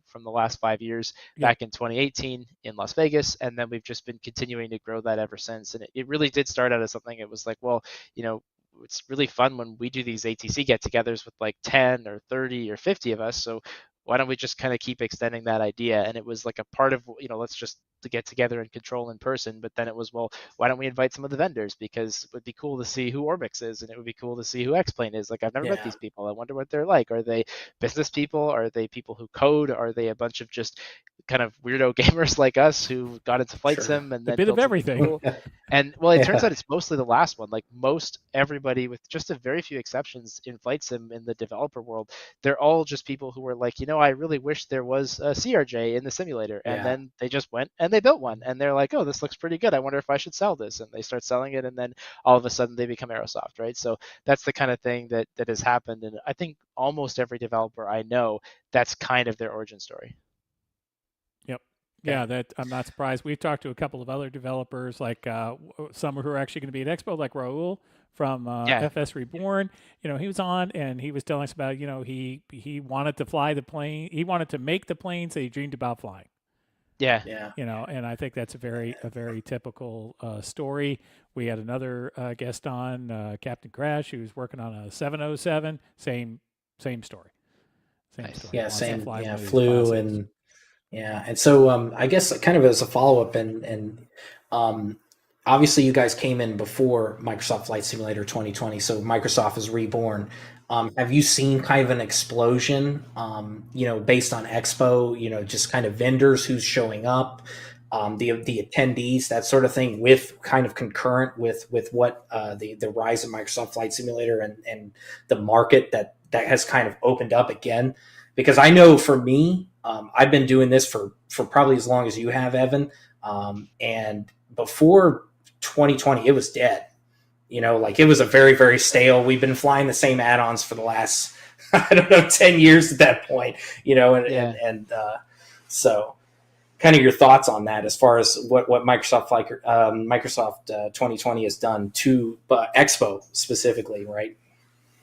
Speaker 3: from the last 5 years,
Speaker 2: Yep.
Speaker 3: back in 2018 in Las Vegas. And then we've just been continuing to grow that ever since. And it really did start out as something. It was like, well, it's really fun when we do these ATC get togethers with like 10 or 30 or 50 of us. So why don't we just kind of keep extending that idea? And it was like a part of, let's just to get together and control in person. But then it was, well, why don't we invite some of the vendors? Because it would be cool to see who Orbix is, and it would be cool to see who X-Plane is. Like, I've never met
Speaker 1: yeah,
Speaker 3: these people. I wonder what they're like. Are they business people? Are they people who code? Are they a bunch of just kind of weirdo gamers like us who got into flight
Speaker 1: sure.
Speaker 3: sim and
Speaker 2: A
Speaker 3: then
Speaker 2: bit of
Speaker 3: built something
Speaker 2: everything.
Speaker 3: cool? And well, it turns
Speaker 1: Yeah,
Speaker 3: out it's mostly the last one. Like most everybody, with just a very few exceptions in flight sim in the developer world, they're all just people who were like, no, I really wish there was a CRJ in the simulator. And
Speaker 1: Yeah.
Speaker 3: then they just went and they built one, and they're like, oh, this looks pretty good. I wonder if I should sell this. And they start selling it, and then all of a sudden they become Aerosoft, right? So that's the kind of thing that has happened. And I think almost every developer I know, that's kind of their origin story.
Speaker 2: Yep.
Speaker 1: Okay.
Speaker 2: Yeah, that I'm not surprised. We've talked to a couple of other developers, like some who are actually going to be at Expo, like Raul from
Speaker 3: Yeah,
Speaker 2: FS Reborn. He was on and he was telling us about, he wanted to fly the plane. He wanted to make the planes that he dreamed about flying.
Speaker 3: yeah,
Speaker 1: Yeah.
Speaker 2: And I think that's a very typical story. We had another guest on, Captain Crash, who was working on a 707. Same story. Same
Speaker 3: nice.
Speaker 2: story. He
Speaker 1: Yeah.
Speaker 2: wants to
Speaker 1: Same.
Speaker 2: fly
Speaker 1: Yeah.
Speaker 2: one of these
Speaker 1: Flu
Speaker 2: classics.
Speaker 1: and yeah. And so I guess kind of as a follow up um, obviously you guys came in before Microsoft Flight Simulator 2020, so Microsoft is reborn. Have you seen kind of an explosion, based on Expo, just kind of vendors who's showing up, the attendees, that sort of thing, with kind of concurrent with what the rise of Microsoft Flight Simulator and the market that has kind of opened up again? Because I know for me, I've been doing this for probably as long as you have, Evan, and before 2020, it was dead. Like it was a very, very stale. We've been flying the same add-ons for the last, I don't know, 10 years at that point,
Speaker 3: Yeah.
Speaker 1: so kind of your thoughts on that as far as what Microsoft, like Microsoft 2020 has done to Expo specifically, right?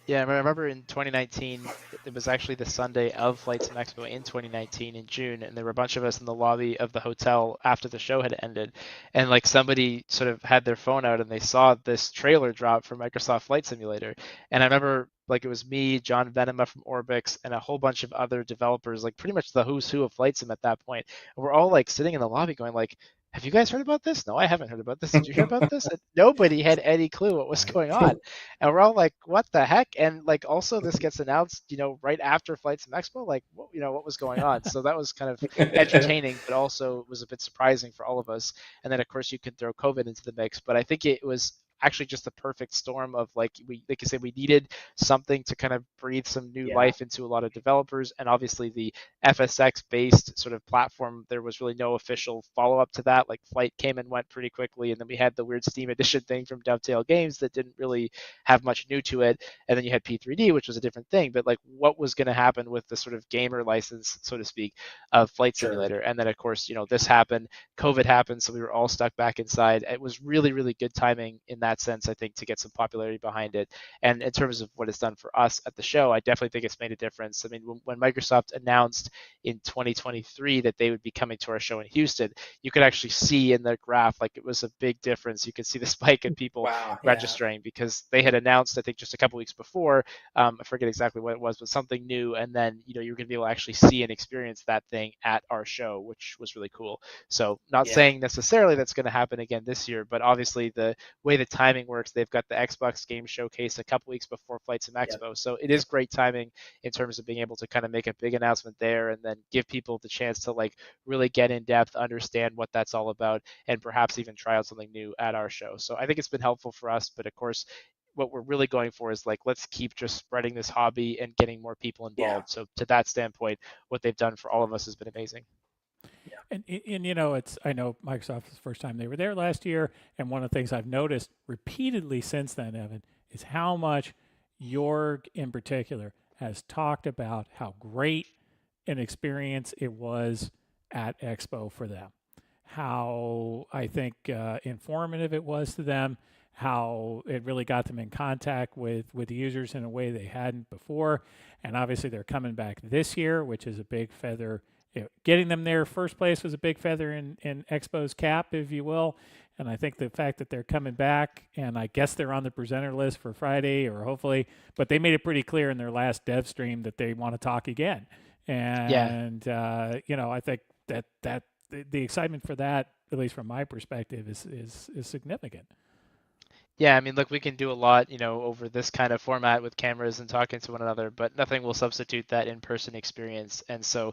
Speaker 3: Yeah, I remember in 2019, it was actually the Sunday of Flight Sim Expo in 2019 in June, and there were a bunch of us in the lobby of the hotel after the show had ended, and like somebody sort of had their phone out and they saw this trailer drop for Microsoft Flight Simulator, and I remember like it was me, John Venema from Orbix, and a whole bunch of other developers, like pretty much the who's who of Flight Sim at that point, and we're all like sitting in the lobby going like, have you guys heard about this? No, I haven't heard about this. Did you hear about this? And nobody had any clue what was
Speaker 2: Right.
Speaker 3: going on. And we're all like, what the heck? And like also this gets announced, right after Flight Sim Expo, like what was going on. So that was kind of entertaining, but also was a bit surprising for all of us. And then of course you can throw COVID into the mix, but I think it was actually just the perfect storm of like you said, we needed something to kind of breathe some new
Speaker 1: Yeah,
Speaker 3: life into a lot of developers, and obviously the FSX based sort of platform, there was really no official follow up to that. Like Flight came and went pretty quickly, and then we had the weird Steam Edition thing from Dovetail Games that didn't really have much new to it, and then you had P3D, which was a different thing. But like, what was going to happen with the sort of gamer license, so to speak, of Flight
Speaker 1: sure.
Speaker 3: Simulator? And then of course, this happened, COVID happened, so we were all stuck back inside. It was really, really good timing in that sense, I think, to get some popularity behind it. And in terms of what it's done for us at the show, I definitely think it's made a difference. I mean, when Microsoft announced in 2023 that they would be coming to our show in Houston, you could actually see in the graph, like it was a big difference. You could see the spike in people
Speaker 1: Wow. Yeah.
Speaker 3: registering because they had announced, I think, just a couple weeks before. I forget exactly what it was, but something new. And then, you're going to be able to actually see and experience that thing at our show, which was really cool. So, not
Speaker 1: Yeah.
Speaker 3: saying necessarily that's going to happen again this year, but obviously the way the timing works, they've got the Xbox Game Showcase a couple weeks before Flight Sim
Speaker 1: Yep.
Speaker 3: Expo. So, it is great timing in terms of being able to kind of make a big announcement there and then give people the chance to like really get in depth, understand what that's all about, and perhaps even try out something new at our show. So I think it's been helpful for us, but of course, what we're really going for is like, let's keep just spreading this hobby and getting more people
Speaker 1: Yeah.
Speaker 3: involved. So to that standpoint, what they've done for all of us has been amazing.
Speaker 2: And it's, I know Microsoft's the first time they were there last year, and one of the things I've noticed repeatedly since then, Evan, is how much Jorg in particular has talked about how great an experience it was at Expo for them, how I think informative it was to them, how it really got them in contact with users in a way they hadn't before, and obviously they're coming back this year, which is a big feather. Getting them there first place was a big feather in Expo's cap, if you will. And I think the fact that they're coming back, and I guess they're on the presenter list for Friday or hopefully, but they made it pretty clear in their last dev stream that they want to talk again.
Speaker 3: Yeah,
Speaker 2: And I think that the excitement for that, at least from my perspective, is significant.
Speaker 3: Yeah, I mean, look, we can do a lot, over this kind of format with cameras and talking to one another, but nothing will substitute that in-person experience. And so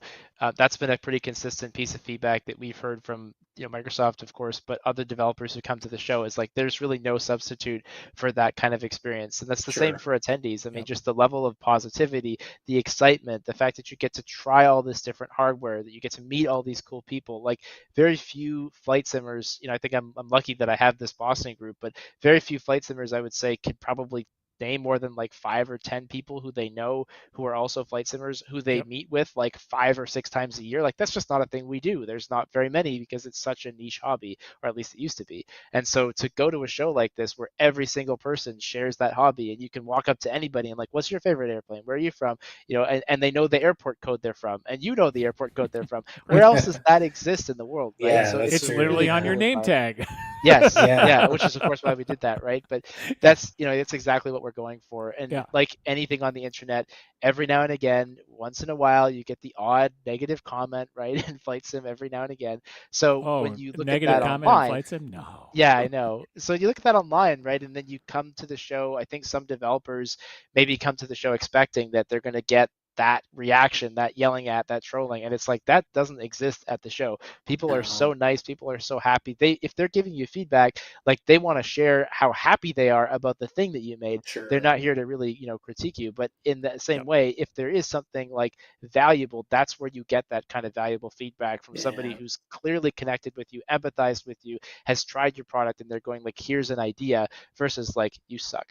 Speaker 3: that's been a pretty consistent piece of feedback that we've heard from, Microsoft, of course, but other developers who come to the show is like there's really no substitute for that kind of experience. And that's the same
Speaker 1: Sure.
Speaker 3: for attendees. I mean,
Speaker 2: Yep.
Speaker 3: just the level of positivity, the excitement, the fact that you get to try all this different hardware, that you get to meet all these cool people. Like very few flight simmers, I think I'm lucky that I have this Boston group, but very few flight simmers, I would say, could probably name more than like 5 or 10 people who they know who are also flight simmers who they
Speaker 2: Yep.
Speaker 3: meet with like 5 or 6 times a year. Like that's just not a thing we do. There's not very many because it's such a niche hobby, or at least it used to be. And so to go to a show like this where every single person shares that hobby and you can walk up to anybody and like, what's your favorite airplane? Where are you from? And they know the airport code they're from, and you know the airport code they're from. Where else does that exist in the world, right?
Speaker 1: Yeah,
Speaker 3: So
Speaker 1: that's
Speaker 3: it's
Speaker 2: It's
Speaker 3: a
Speaker 1: true.
Speaker 2: literally
Speaker 3: really
Speaker 2: on your
Speaker 3: cool
Speaker 2: name
Speaker 3: environment.
Speaker 2: tag.
Speaker 3: Yes,
Speaker 1: Yeah.
Speaker 3: yeah, which is of course why we did that, right? But
Speaker 2: Yeah.
Speaker 3: that's exactly what we're going for. And
Speaker 2: Yeah.
Speaker 3: like anything on the internet, every now and again, once in a while, you get the odd negative comment, right, in Flight Sim every now and again. So when
Speaker 2: Oh,
Speaker 3: you look at
Speaker 2: negative
Speaker 3: that
Speaker 2: comment in
Speaker 3: online,
Speaker 2: flight sim? No.
Speaker 3: yeah, I know. So you look at that online, right? And then you come to the show. I think some developers maybe come to the show expecting that they're going to get that reaction, that yelling at, that trolling. And it's like that doesn't exist at the show. People are
Speaker 1: No.
Speaker 3: so nice, people are so happy. If they're giving you feedback, like they want to share how happy they are about the thing that you made. They're
Speaker 1: Sure.
Speaker 3: not here to really, critique you. But in the same
Speaker 2: Yep.
Speaker 3: way, if there is something like valuable, that's where you get that kind of valuable feedback from somebody
Speaker 1: Yeah.
Speaker 3: who's clearly connected with you, empathized with you, has tried your product, and they're going like, here's an idea versus like, you suck.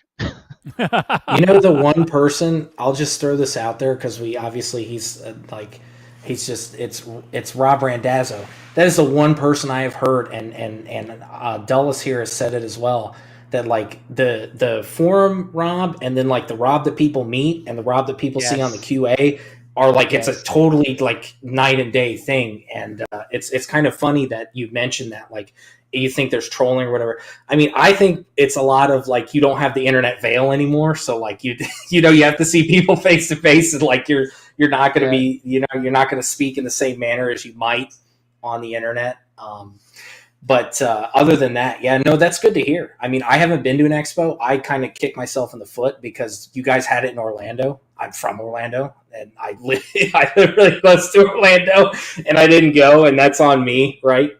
Speaker 1: You know, the one person, I'll just throw this out there because we obviously he's like he's just it's Rob Randazzo. That is the one person I have heard, and Dulles here has said it as well. That like the forum Rob and then like the Rob that people meet and the Rob that people see on the
Speaker 3: Yes.
Speaker 1: QA are like it's a
Speaker 3: Yes.
Speaker 1: totally like night and day thing, and it's kind of funny that you mentioned that like you think there's trolling or whatever. I mean, I think it's a lot of like you don't have the internet veil anymore, so like you you have to see people face to face, and like you're not going to
Speaker 3: Yeah.
Speaker 1: be you're not going to speak in the same manner as you might on the internet. But other than that, yeah, no, that's good to hear. I mean, I haven't been to an expo. I kind of kicked myself in the foot because you guys had it in Orlando. I'm from Orlando, and I live I live really close to Orlando, and I didn't go, and that's on me, right?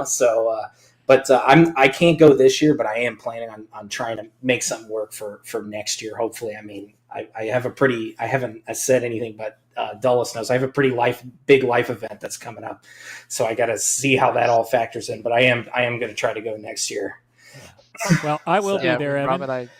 Speaker 1: So. But I can't go this year, but I am planning on trying to make something work for next year. Hopefully, I mean, I have a pretty I haven't said anything, but Dulles knows I have a pretty big life event that's coming up, so I got to see how that
Speaker 3: Nice.
Speaker 1: all factors in. But I am going to try to go next year.
Speaker 2: Yeah. Well, I will
Speaker 1: So
Speaker 2: be
Speaker 3: Yeah. I
Speaker 2: there,
Speaker 3: mean, Rob
Speaker 2: Evan.
Speaker 3: and I,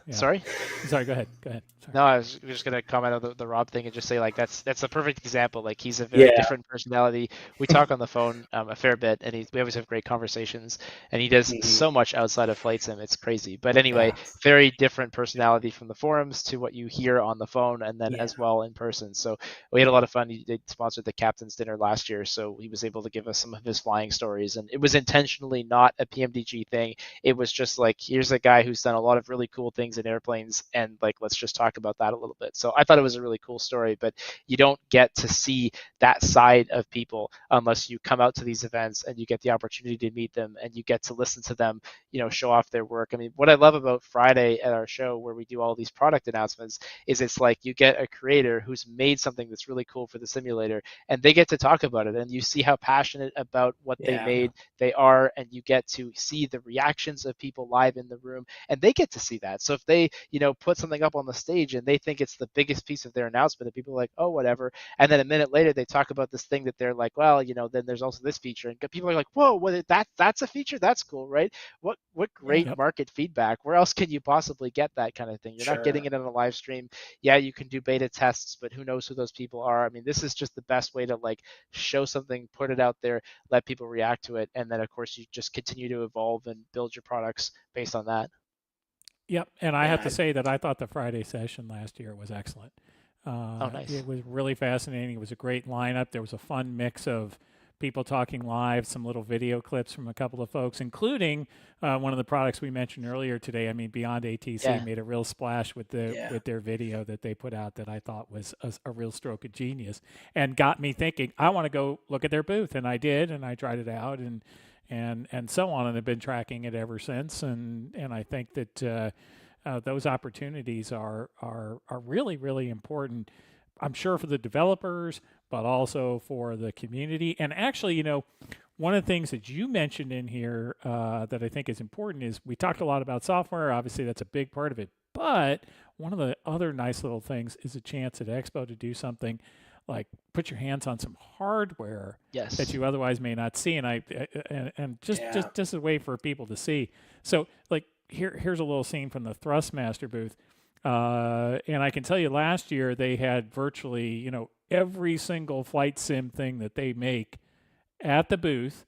Speaker 2: Yeah.
Speaker 3: sorry.
Speaker 2: Sorry. Go ahead. Go ahead. Sorry.
Speaker 3: No, I was just gonna comment on the Rob thing and just say like that's a perfect example. Like he's a very
Speaker 1: yeah,
Speaker 3: different personality. We talk on the phone a fair bit, and we always have great conversations. And he does
Speaker 1: mhm,
Speaker 3: so much outside of flight sim, it's crazy. But anyway,
Speaker 1: yeah,
Speaker 3: very different personality from the forums to what you hear on the phone, and then
Speaker 1: yeah,
Speaker 3: as well in person. So we had a lot of fun. He did sponsored the captain's dinner last year, so he was able to give us some of his flying stories. And it was intentionally not a PMDG thing. It was just like, here's a guy who's done a lot of really cool things in airplanes, and like let's just talk about that a little bit. So I thought it was a really cool story, but you don't get to see that side of people unless you come out to these events and you get the opportunity to meet them and you get to listen to them, show off their work. I mean, what I love about Friday at our show where we do all these product announcements is it's like you get a creator who's made something that's really cool for the simulator, and they get to talk about it, and you see how passionate about what they
Speaker 1: yeah,
Speaker 2: Yeah.
Speaker 3: made they are, and you get to see the reactions of people live in the room, and they get to see that. So if they, put something up on the stage and they think it's the biggest piece of their announcement, and people are like, oh, whatever, and then a minute later they talk about this thing that they're like, well, then there's also this feature, and people are like, whoa, that's a feature, that's cool, right? What
Speaker 1: yeah,
Speaker 3: great
Speaker 2: Yep.
Speaker 3: market feedback. Where else can you possibly get that kind of thing? You're not getting
Speaker 1: sure.
Speaker 3: it on a live stream. Yeah, you can do beta tests, but who knows who those people are? I mean, this is just the best way to like show something, put it out there, let people react to it, and then of course you just continue to evolve and build your products based on that.
Speaker 2: Yep. And I have to
Speaker 1: Yeah,
Speaker 2: say that I thought the Friday session last year was excellent.
Speaker 3: Oh, nice.
Speaker 2: It was really fascinating. It was a great lineup. There was a fun mix of people talking live, some little video clips from a couple of folks, including one of the products we mentioned earlier today. I mean, Beyond ATC
Speaker 3: Yeah.
Speaker 2: made a real splash with
Speaker 1: yeah,
Speaker 2: their video that they put out that I thought was a real stroke of genius and got me thinking. I want to go look at their booth, and I did, and I tried it out, and and so on, and have been tracking it ever since. And I think that those opportunities are really really important. I'm sure for the developers, but also for the community. And actually, one of the things that you mentioned in here that I think is important is we talked a lot about software. Obviously, that's a big part of it. But one of the other nice little things is a chance at Expo to do something like put your hands on some hardware that
Speaker 3: Yes.
Speaker 2: you otherwise may not see. And just
Speaker 1: Yeah.
Speaker 2: just a way for people to see. So like here's a little scene from the Thrustmaster booth. And I can tell you last year they had virtually, every single flight sim thing that they make at the booth,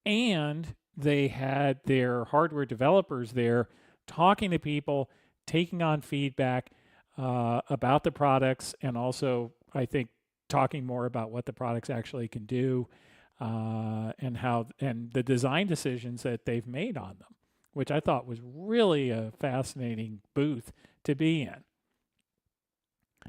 Speaker 2: and they had their hardware developers there talking to people, taking on feedback about the products, and also, I think, talking more about what the products actually can do and the design decisions that they've made on them, which I thought was really a fascinating booth to be in.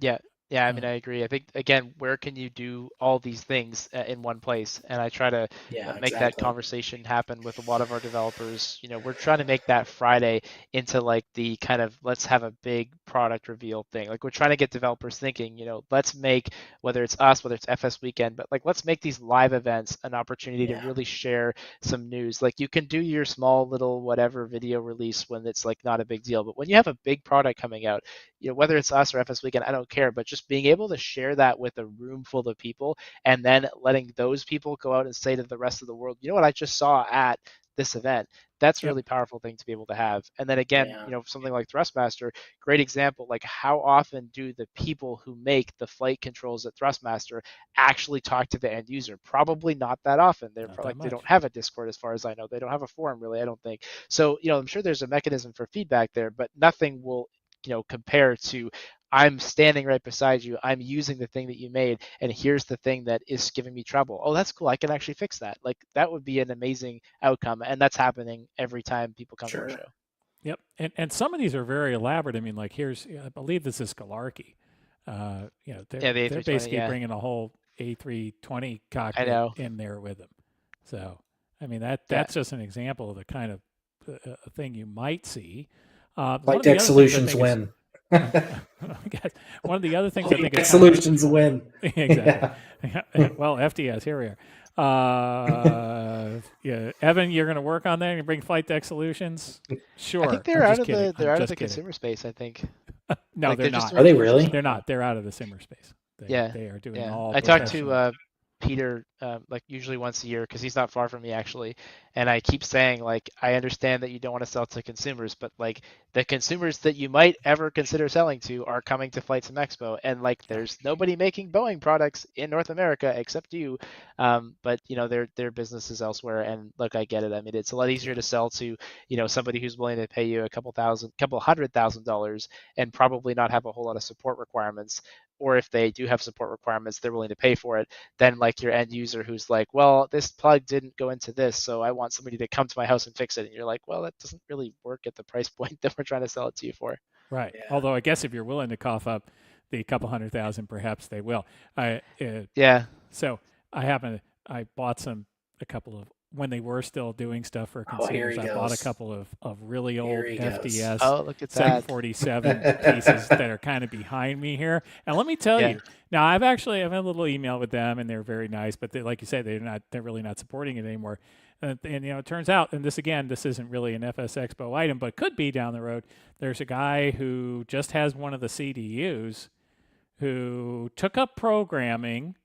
Speaker 3: Yeah, yeah. I mean,
Speaker 2: Um,
Speaker 3: I agree. I think again, where can you do all these things in one place? And I try to
Speaker 1: Yeah,
Speaker 3: make that
Speaker 1: exactly.
Speaker 3: conversation happen with a lot of our developers. We're trying to make that Friday into like the kind of let's have a big product reveal thing. Like we're trying to get developers thinking, let's make whether it's us, whether it's FS Weekend, but like let's make these live events an opportunity to
Speaker 1: Yeah.
Speaker 3: really share some news. Like you can do your small little whatever video release when it's like not a big deal, but when you have a big product coming out, whether it's us or FS Weekend, I don't care, but just being able to share that with a room full of people and then letting those people go out and say to the rest of the world, you know what I just saw at this event. That's a
Speaker 2: yep.
Speaker 3: really powerful thing to be able to have. And then again,
Speaker 1: Yeah.
Speaker 3: something like Thrustmaster, great example. Like how often do the people who make the flight controls at Thrustmaster actually talk to the end user? Probably not that often. They're
Speaker 2: Not that
Speaker 3: like they
Speaker 2: much.
Speaker 3: don't have a Discord as far as I know. They don't have a forum really. I don't think so. I'm sure there's a mechanism for feedback there, but nothing will compare to I'm standing right beside you. I'm using the thing that you made, and here's the thing that is giving me trouble. Oh, that's cool. I can actually fix that. Like that would be an amazing outcome, and that's happening every time people come to our
Speaker 1: Sure.
Speaker 3: show.
Speaker 2: Yep, and some of these are very elaborate. I mean, like here's I believe this is Galarkey. They're
Speaker 3: Yeah, the
Speaker 2: they're
Speaker 3: A320.
Speaker 2: basically
Speaker 3: Yeah,
Speaker 2: bringing a whole A320
Speaker 3: I
Speaker 2: cockpit
Speaker 3: know.
Speaker 2: in there with them. So, I mean
Speaker 3: Yeah,
Speaker 2: that's just an example of the kind of thing you might see. One
Speaker 1: Flight
Speaker 2: of the
Speaker 1: deck
Speaker 2: other things I
Speaker 1: solutions
Speaker 2: think is
Speaker 1: win.
Speaker 2: guys, one of the other things I
Speaker 1: Flight
Speaker 2: think is
Speaker 1: deck
Speaker 2: kind of
Speaker 1: solutions win.
Speaker 2: exactly.
Speaker 1: Yeah.
Speaker 2: Well, FDS, here we are. Yeah, Evan, you're going to work on that and bring flight deck solutions.
Speaker 3: I think
Speaker 2: Sure, I'm just kidding.
Speaker 3: they're
Speaker 2: I'm
Speaker 3: out of the
Speaker 2: just kidding.
Speaker 3: consumer space. I think
Speaker 2: No,
Speaker 3: like
Speaker 2: they're
Speaker 3: they're just
Speaker 2: not.
Speaker 1: Are
Speaker 3: doing
Speaker 1: they
Speaker 3: commercial
Speaker 1: really?
Speaker 3: stuff
Speaker 2: They're
Speaker 3: now.
Speaker 2: not. They're out of the simmer space. They
Speaker 3: Yeah,
Speaker 2: they are doing
Speaker 3: yeah.
Speaker 2: all
Speaker 3: I talked to
Speaker 2: professional.
Speaker 3: Peter like usually once a year because he's not far from me actually, and I keep saying like I understand that you don't want to sell to consumers, but like the consumers that you might ever consider selling to are coming to Flight Sim Expo, and like
Speaker 2: Yeah,
Speaker 3: there's nobody making Boeing products in North America except you, but their business is elsewhere, and look, I get it. I mean, it's a lot easier
Speaker 2: yeah,
Speaker 3: to sell to somebody who's willing to pay you a couple $100,000 and probably not have a whole lot of support requirements, or if they do have support requirements, they're willing to pay for it, than like your end user who's like, well, this plug didn't go into this, so I want somebody to come to my house and fix it. And you're like, well, that doesn't really work at the price point that we're trying to sell it to you for.
Speaker 2: right.
Speaker 1: Yeah.
Speaker 2: Although I guess if you're willing to cough up the couple 100,000, perhaps they will. I
Speaker 3: Yeah.
Speaker 2: So I bought a couple of when they were still doing stuff for
Speaker 1: Oh, here
Speaker 2: consumers.
Speaker 1: he
Speaker 2: I bought a
Speaker 1: goes.
Speaker 2: couple of really
Speaker 1: Here
Speaker 2: old
Speaker 1: he goes.
Speaker 2: FDS
Speaker 3: Oh, look at that.
Speaker 2: 747 pieces that are kind of behind me here. And let me tell
Speaker 3: Yeah.
Speaker 2: you, now I've had a little email with them, and they're very nice. But like you say, they're really not supporting it anymore. And it turns out, and this isn't really an FS Expo item, but could be down the road. There's a guy who just has one of the CDUs who took up programming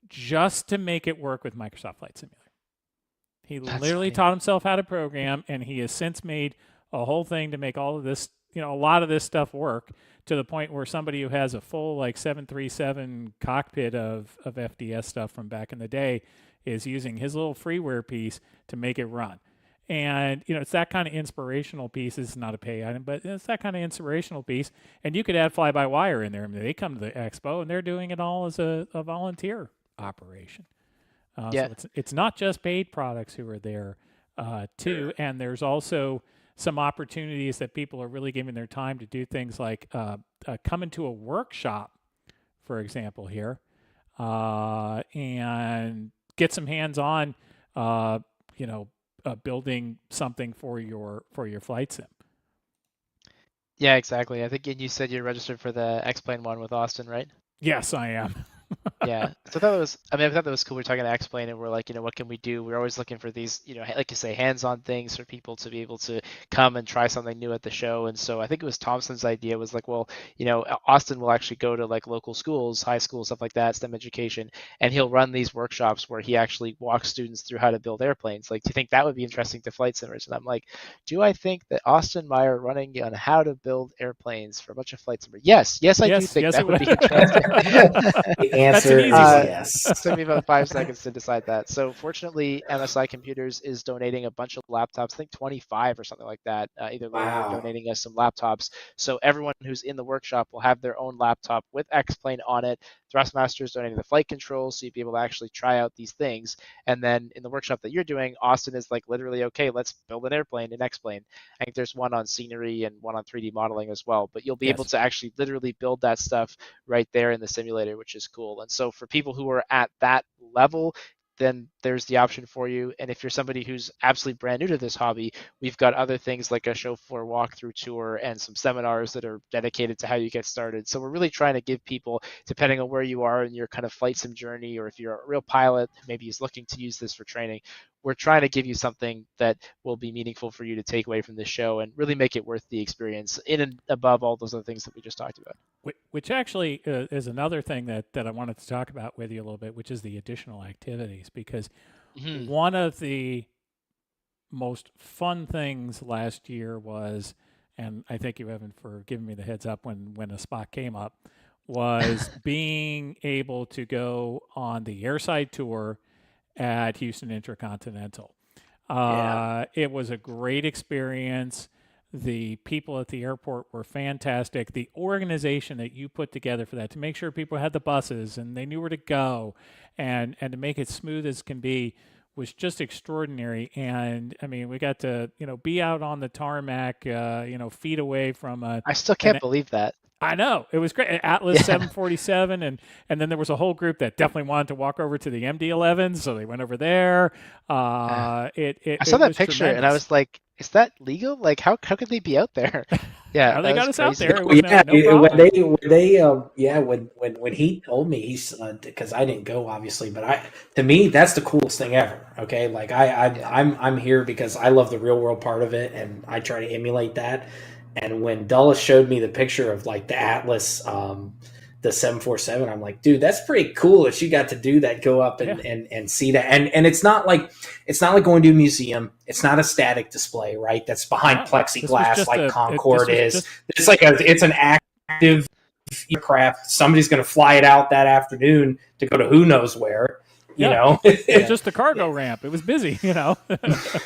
Speaker 2: just to make it work with Microsoft Flight Simulator. He
Speaker 3: That's
Speaker 2: literally
Speaker 3: funny.
Speaker 2: taught himself how to program, and he has since made a whole thing to make all of this, a lot of this stuff work to the point where somebody who has a full like 737 cockpit of FDS stuff from back in the day is using his little freeware piece to make it run. And it's that kind of inspirational piece. This is not a pay item, but it's that kind of inspirational piece. And you could add fly by wire in there. I mean, they come to the expo and they're doing it all as a volunteer operation.
Speaker 3: Yeah.
Speaker 2: So it's not just paid products who are there too, and there's also some opportunities that people are really giving their time to do things like come into a workshop, for example, here, and get some hands-on. building something for your flight sim.
Speaker 3: Yeah, exactly. I think and you said you're registered for the X-Plane one with Austin, right?
Speaker 2: Yes, I am.
Speaker 3: Yeah. So that was, I mean, I thought that was cool. We're talking to X-Plane and we're like, what can we do? We're always looking for these, like you say, hands-on things for people to be able to come and try something new at the show. And so I think it was Thompson's idea was like, well, Austin will actually go to like local schools, high schools, stuff like that, STEM education, and he'll run these workshops where he actually walks students through how to build airplanes. Like, do you think that would be interesting to flight simmers? And I'm like, do I think that Austin Meyer running on how to build airplanes for a bunch of flight simmers? Yes, yes, I do
Speaker 2: Yes,
Speaker 3: think
Speaker 2: yes,
Speaker 3: that
Speaker 2: it
Speaker 3: would
Speaker 2: would.
Speaker 3: be interesting.
Speaker 1: The
Speaker 2: That's an
Speaker 1: answer
Speaker 2: easy
Speaker 1: is
Speaker 2: one.
Speaker 1: yes.
Speaker 3: Took me about 5 seconds to decide that. So fortunately, MSI Computers is donating a bunch of laptops, I think 25 or something like that, either locally or
Speaker 1: Wow.
Speaker 3: donating us some laptops. So everyone who's in the workshop will have their own laptop with X-Plane on it. Thrustmaster is donating the flight controls, so you'll be able to actually try out these things. And then in the workshop that you're doing, Austin is like literally, okay, let's build an airplane in X-Plane. I think there's one on scenery and one on 3D modeling as well. But you'll be able
Speaker 2: Yes.
Speaker 3: to actually literally build that stuff right there in the simulator, which is cool. And so for people who are at that level, then there's the option for you. And if you're somebody who's absolutely brand new to this hobby, we've got other things like a show floor walkthrough tour and some seminars that are dedicated to how you get started. So we're really trying to give people, depending on where you are in your kind of flight sim journey, or if you're a real pilot who maybe is looking to use this for training, we're trying to give you something that will be meaningful for you to take away from this show and really make it worth the experience in and above all those other things that we just talked about.
Speaker 2: Which actually is another thing that I wanted to talk about with you a little bit, which is the additional activities. Because
Speaker 3: Mm-hmm.
Speaker 2: one of the most fun things last year was, and I thank you, Evan, for giving me the heads up when a spot came up, was being able to go on the airside tour at Houston Intercontinental.
Speaker 1: Yeah.
Speaker 2: It was a great experience. The people at the airport were fantastic. The organization that you put together for that to make sure people had the buses and they knew where to go, and to make it smooth as can be was just extraordinary. And I mean, we got to be out on the tarmac, feet away from
Speaker 3: I still can't
Speaker 2: an
Speaker 3: believe that.
Speaker 2: I know it was great. Atlas
Speaker 3: Yeah.
Speaker 2: 747, and then there was a whole group that definitely wanted to walk over to the MD-11, so they went over there.
Speaker 3: I saw
Speaker 2: It
Speaker 3: that
Speaker 2: was
Speaker 3: picture and I
Speaker 2: tremendous.
Speaker 3: was like, is that legal? Like, how could they be out there? Yeah,
Speaker 2: They
Speaker 3: that was
Speaker 2: got us out
Speaker 3: crazy.
Speaker 2: there. It
Speaker 1: Oh,
Speaker 2: was
Speaker 1: yeah,
Speaker 2: no problem.
Speaker 1: when he told me he's because I didn't go obviously, but I to me that's the coolest thing ever. Okay, like
Speaker 3: Yeah.
Speaker 1: I'm here because I love the real world part of it, and I try to emulate that. And when Dulles showed me the picture of like the Atlas, the 747, I'm like, dude, that's pretty cool that you got to do that, go up
Speaker 2: Yeah.
Speaker 1: and see that. And it's not like going to a museum. It's not a static display, right? That's behind
Speaker 2: No, this was
Speaker 1: plexiglass
Speaker 2: just
Speaker 1: like
Speaker 2: this
Speaker 1: Concorde
Speaker 2: was
Speaker 1: is.
Speaker 2: just
Speaker 1: It's an active aircraft. Somebody's going to fly it out that afternoon to go to who knows where, you
Speaker 2: yeah.
Speaker 1: know.
Speaker 2: It was
Speaker 3: Yeah.
Speaker 2: just the cargo
Speaker 1: Yeah.
Speaker 2: ramp. It was busy. It,
Speaker 3: Yeah.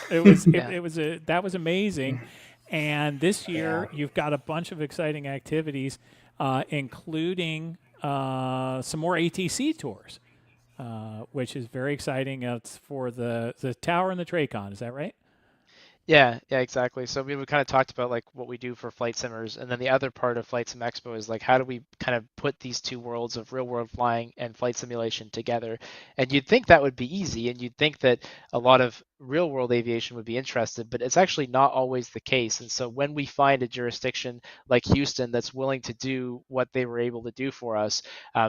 Speaker 2: it was that was amazing. And this
Speaker 1: Yeah.
Speaker 2: year you've got a bunch of exciting activities, including some more ATC tours, which is very exciting. It's for the tower and the Tracon. Is that right?
Speaker 3: Yeah, exactly. So we kind of talked about like what we do for flight simmers, and then the other part of Flight Sim Expo is like how do we kind of put these two worlds of real world flying and flight simulation together? And you'd think that would be easy, and you'd think that a lot of real world aviation would be interested, but it's actually not always the case. And so when we find a jurisdiction like Houston that's willing to do what they were able to do for us,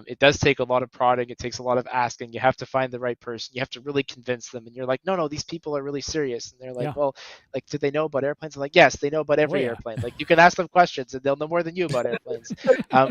Speaker 3: it does take a lot of prodding. It takes a lot of asking. You have to find the right person. You have to really convince them, and you're like, no, these people are really serious, and they're like,
Speaker 2: Yeah.
Speaker 3: well, like, do they know about airplanes? I'm like, yes, they know about
Speaker 2: Oh
Speaker 3: every
Speaker 2: yeah.
Speaker 3: airplane. Like, you can ask them questions and they'll know more than you about airplanes.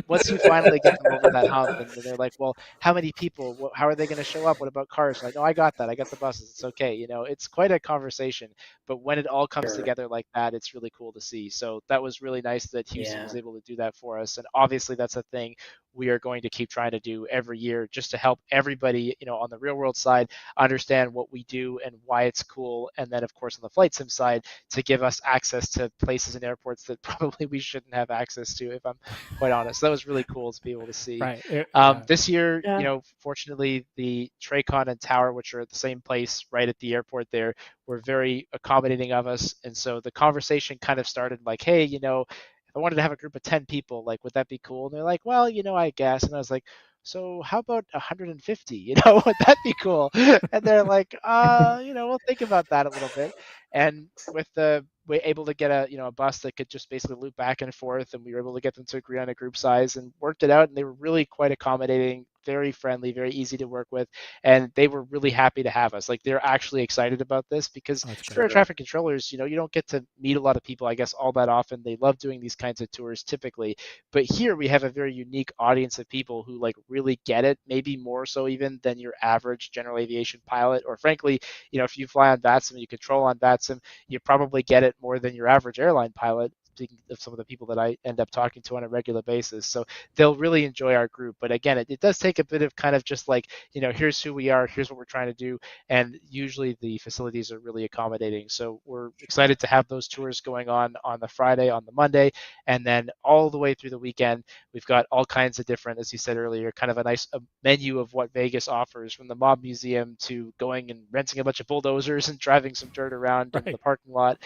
Speaker 3: Once you finally get them over that hump, and they're like, well, how many people? How are they going to show up? What about cars? I'm like, no, I got that. I got the buses. It's okay. It's quite a conversation. But when it all comes
Speaker 1: Sure.
Speaker 3: together like that, it's really cool to see. So that was really nice that Houston
Speaker 1: Yeah.
Speaker 3: was able to do that for us. And obviously, that's a thing we are going to keep trying to do every year just to help everybody, on the real world side, understand what we do and why it's cool. And then, of course, on the flight sim side, to give us access to places and airports that probably we shouldn't have access to, if I'm quite honest. So that was really cool to be able to see.
Speaker 2: Right. Yeah.
Speaker 3: This year,
Speaker 1: Yeah.
Speaker 3: fortunately, the Tracon and Tower, which are at the same place right at the airport there, were very accommodating of us. And so the conversation kind of started like, hey, if I wanted to have a group of 10 people, like, would that be cool? And they're like, well, I guess. And I was like, so how about 150? Would that be cool? And they're like, we'll think about that a little bit. And with the we're able to get a bus that could just basically loop back and forth, and we were able to get them to agree on a group size and worked it out, and they were really quite accommodating, very friendly, very easy to work with, and they were really happy to have us. Like, they're actually excited about this because
Speaker 2: Oh, that's
Speaker 3: for
Speaker 2: great.
Speaker 3: air traffic controllers, you don't get to meet a lot of people, I guess, all that often. They love doing these kinds of tours typically, but here we have a very unique audience of people who like really get it, maybe more so even than your average general aviation pilot, or frankly, if you fly on Vatsim, you control on Vatsim, you probably get it more than your average airline pilot, speaking of some of the people that I end up talking to on a regular basis. So they'll really enjoy our group. But again, it does take a bit of kind of just like, here's who we are, here's what we're trying to do. And usually the facilities are really accommodating. So we're excited to have those tours going on the Friday, on the Monday, and then all the way through the weekend. We've got all kinds of different, as you said earlier, kind of a menu of what Vegas offers, from the Mob Museum to going and renting a bunch of bulldozers and driving some dirt around in the
Speaker 2: Right.
Speaker 3: parking lot.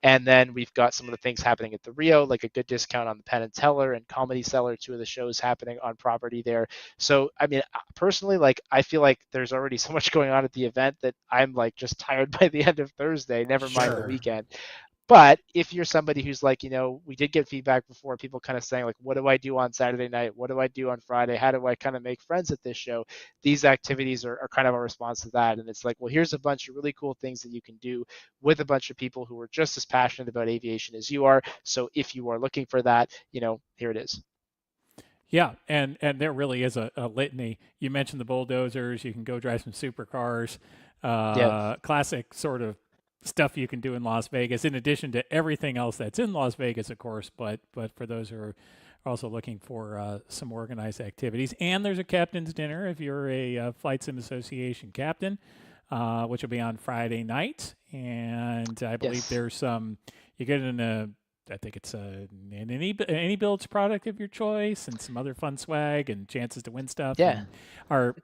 Speaker 3: And then we've got some of the things happening at the Rio, like a good discount on the Penn and Teller and Comedy Cellar, two of the shows happening on property there. So, I mean, personally, like, I feel like there's already so much going on at the event that I'm like just tired by the end of Thursday, never mind the
Speaker 1: Sure.
Speaker 3: weekend. But if you're somebody who's like, we did get feedback before, people kind of saying like, what do I do on Saturday night? What do I do on Friday? How do I kind of make friends at this show? These activities are kind of a response to that. And it's like, well, here's a bunch of really cool things that you can do with a bunch of people who are just as passionate about aviation as you are. So if you are looking for that, here it is.
Speaker 2: Yeah, and there really is a litany. You mentioned the bulldozers. You can go drive some supercars.
Speaker 3: Yeah.
Speaker 2: Classic sort of stuff you can do in Las Vegas, in addition to everything else that's in Las Vegas, of course. But for those who are also looking for some organized activities, and there's a captain's dinner if you're a Flight Sim Association captain, which will be on Friday night. And I believe
Speaker 3: Yes.
Speaker 2: there's some. You get in a I think it's any builds product of your choice and some other fun swag and chances to win stuff.
Speaker 3: Yeah.
Speaker 2: And are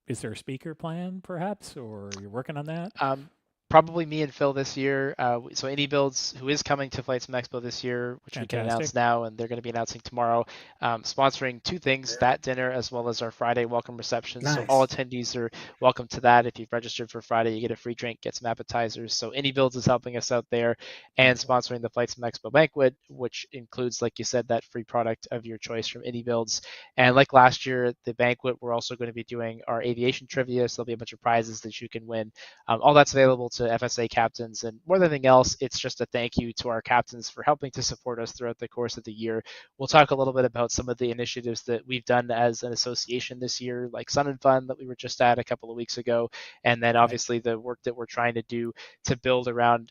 Speaker 2: is there a speaker plan perhaps, or you're working on that?
Speaker 3: Um, Probably me and Phil this year. So Any Builds, who is coming to Flight Sim Expo this year, which we can
Speaker 2: Fantastic.
Speaker 3: announce now, and they're going to be announcing tomorrow, sponsoring two things: that dinner as well as our Friday welcome reception. So all
Speaker 1: Nice.
Speaker 3: attendees are welcome to that. If you've registered for Friday, you get a free drink, get some appetizers. So Any Builds is helping us out there and
Speaker 2: Wonderful.
Speaker 3: sponsoring the Flight Sim Expo banquet, which includes, like you said, that free product of your choice from Any Builds. And like last year at the banquet, we're also going to be doing our aviation trivia. So there'll be a bunch of prizes that you can win. All that's available to FSA captains. And more than anything else, it's just a thank you to our captains for helping to support us throughout the course of the year. We'll talk a little bit about some of the initiatives that we've done as an association this year, like Sun and Fun that we were just at a couple of weeks ago. And then
Speaker 2: Right.
Speaker 3: obviously the work that we're trying to do to build around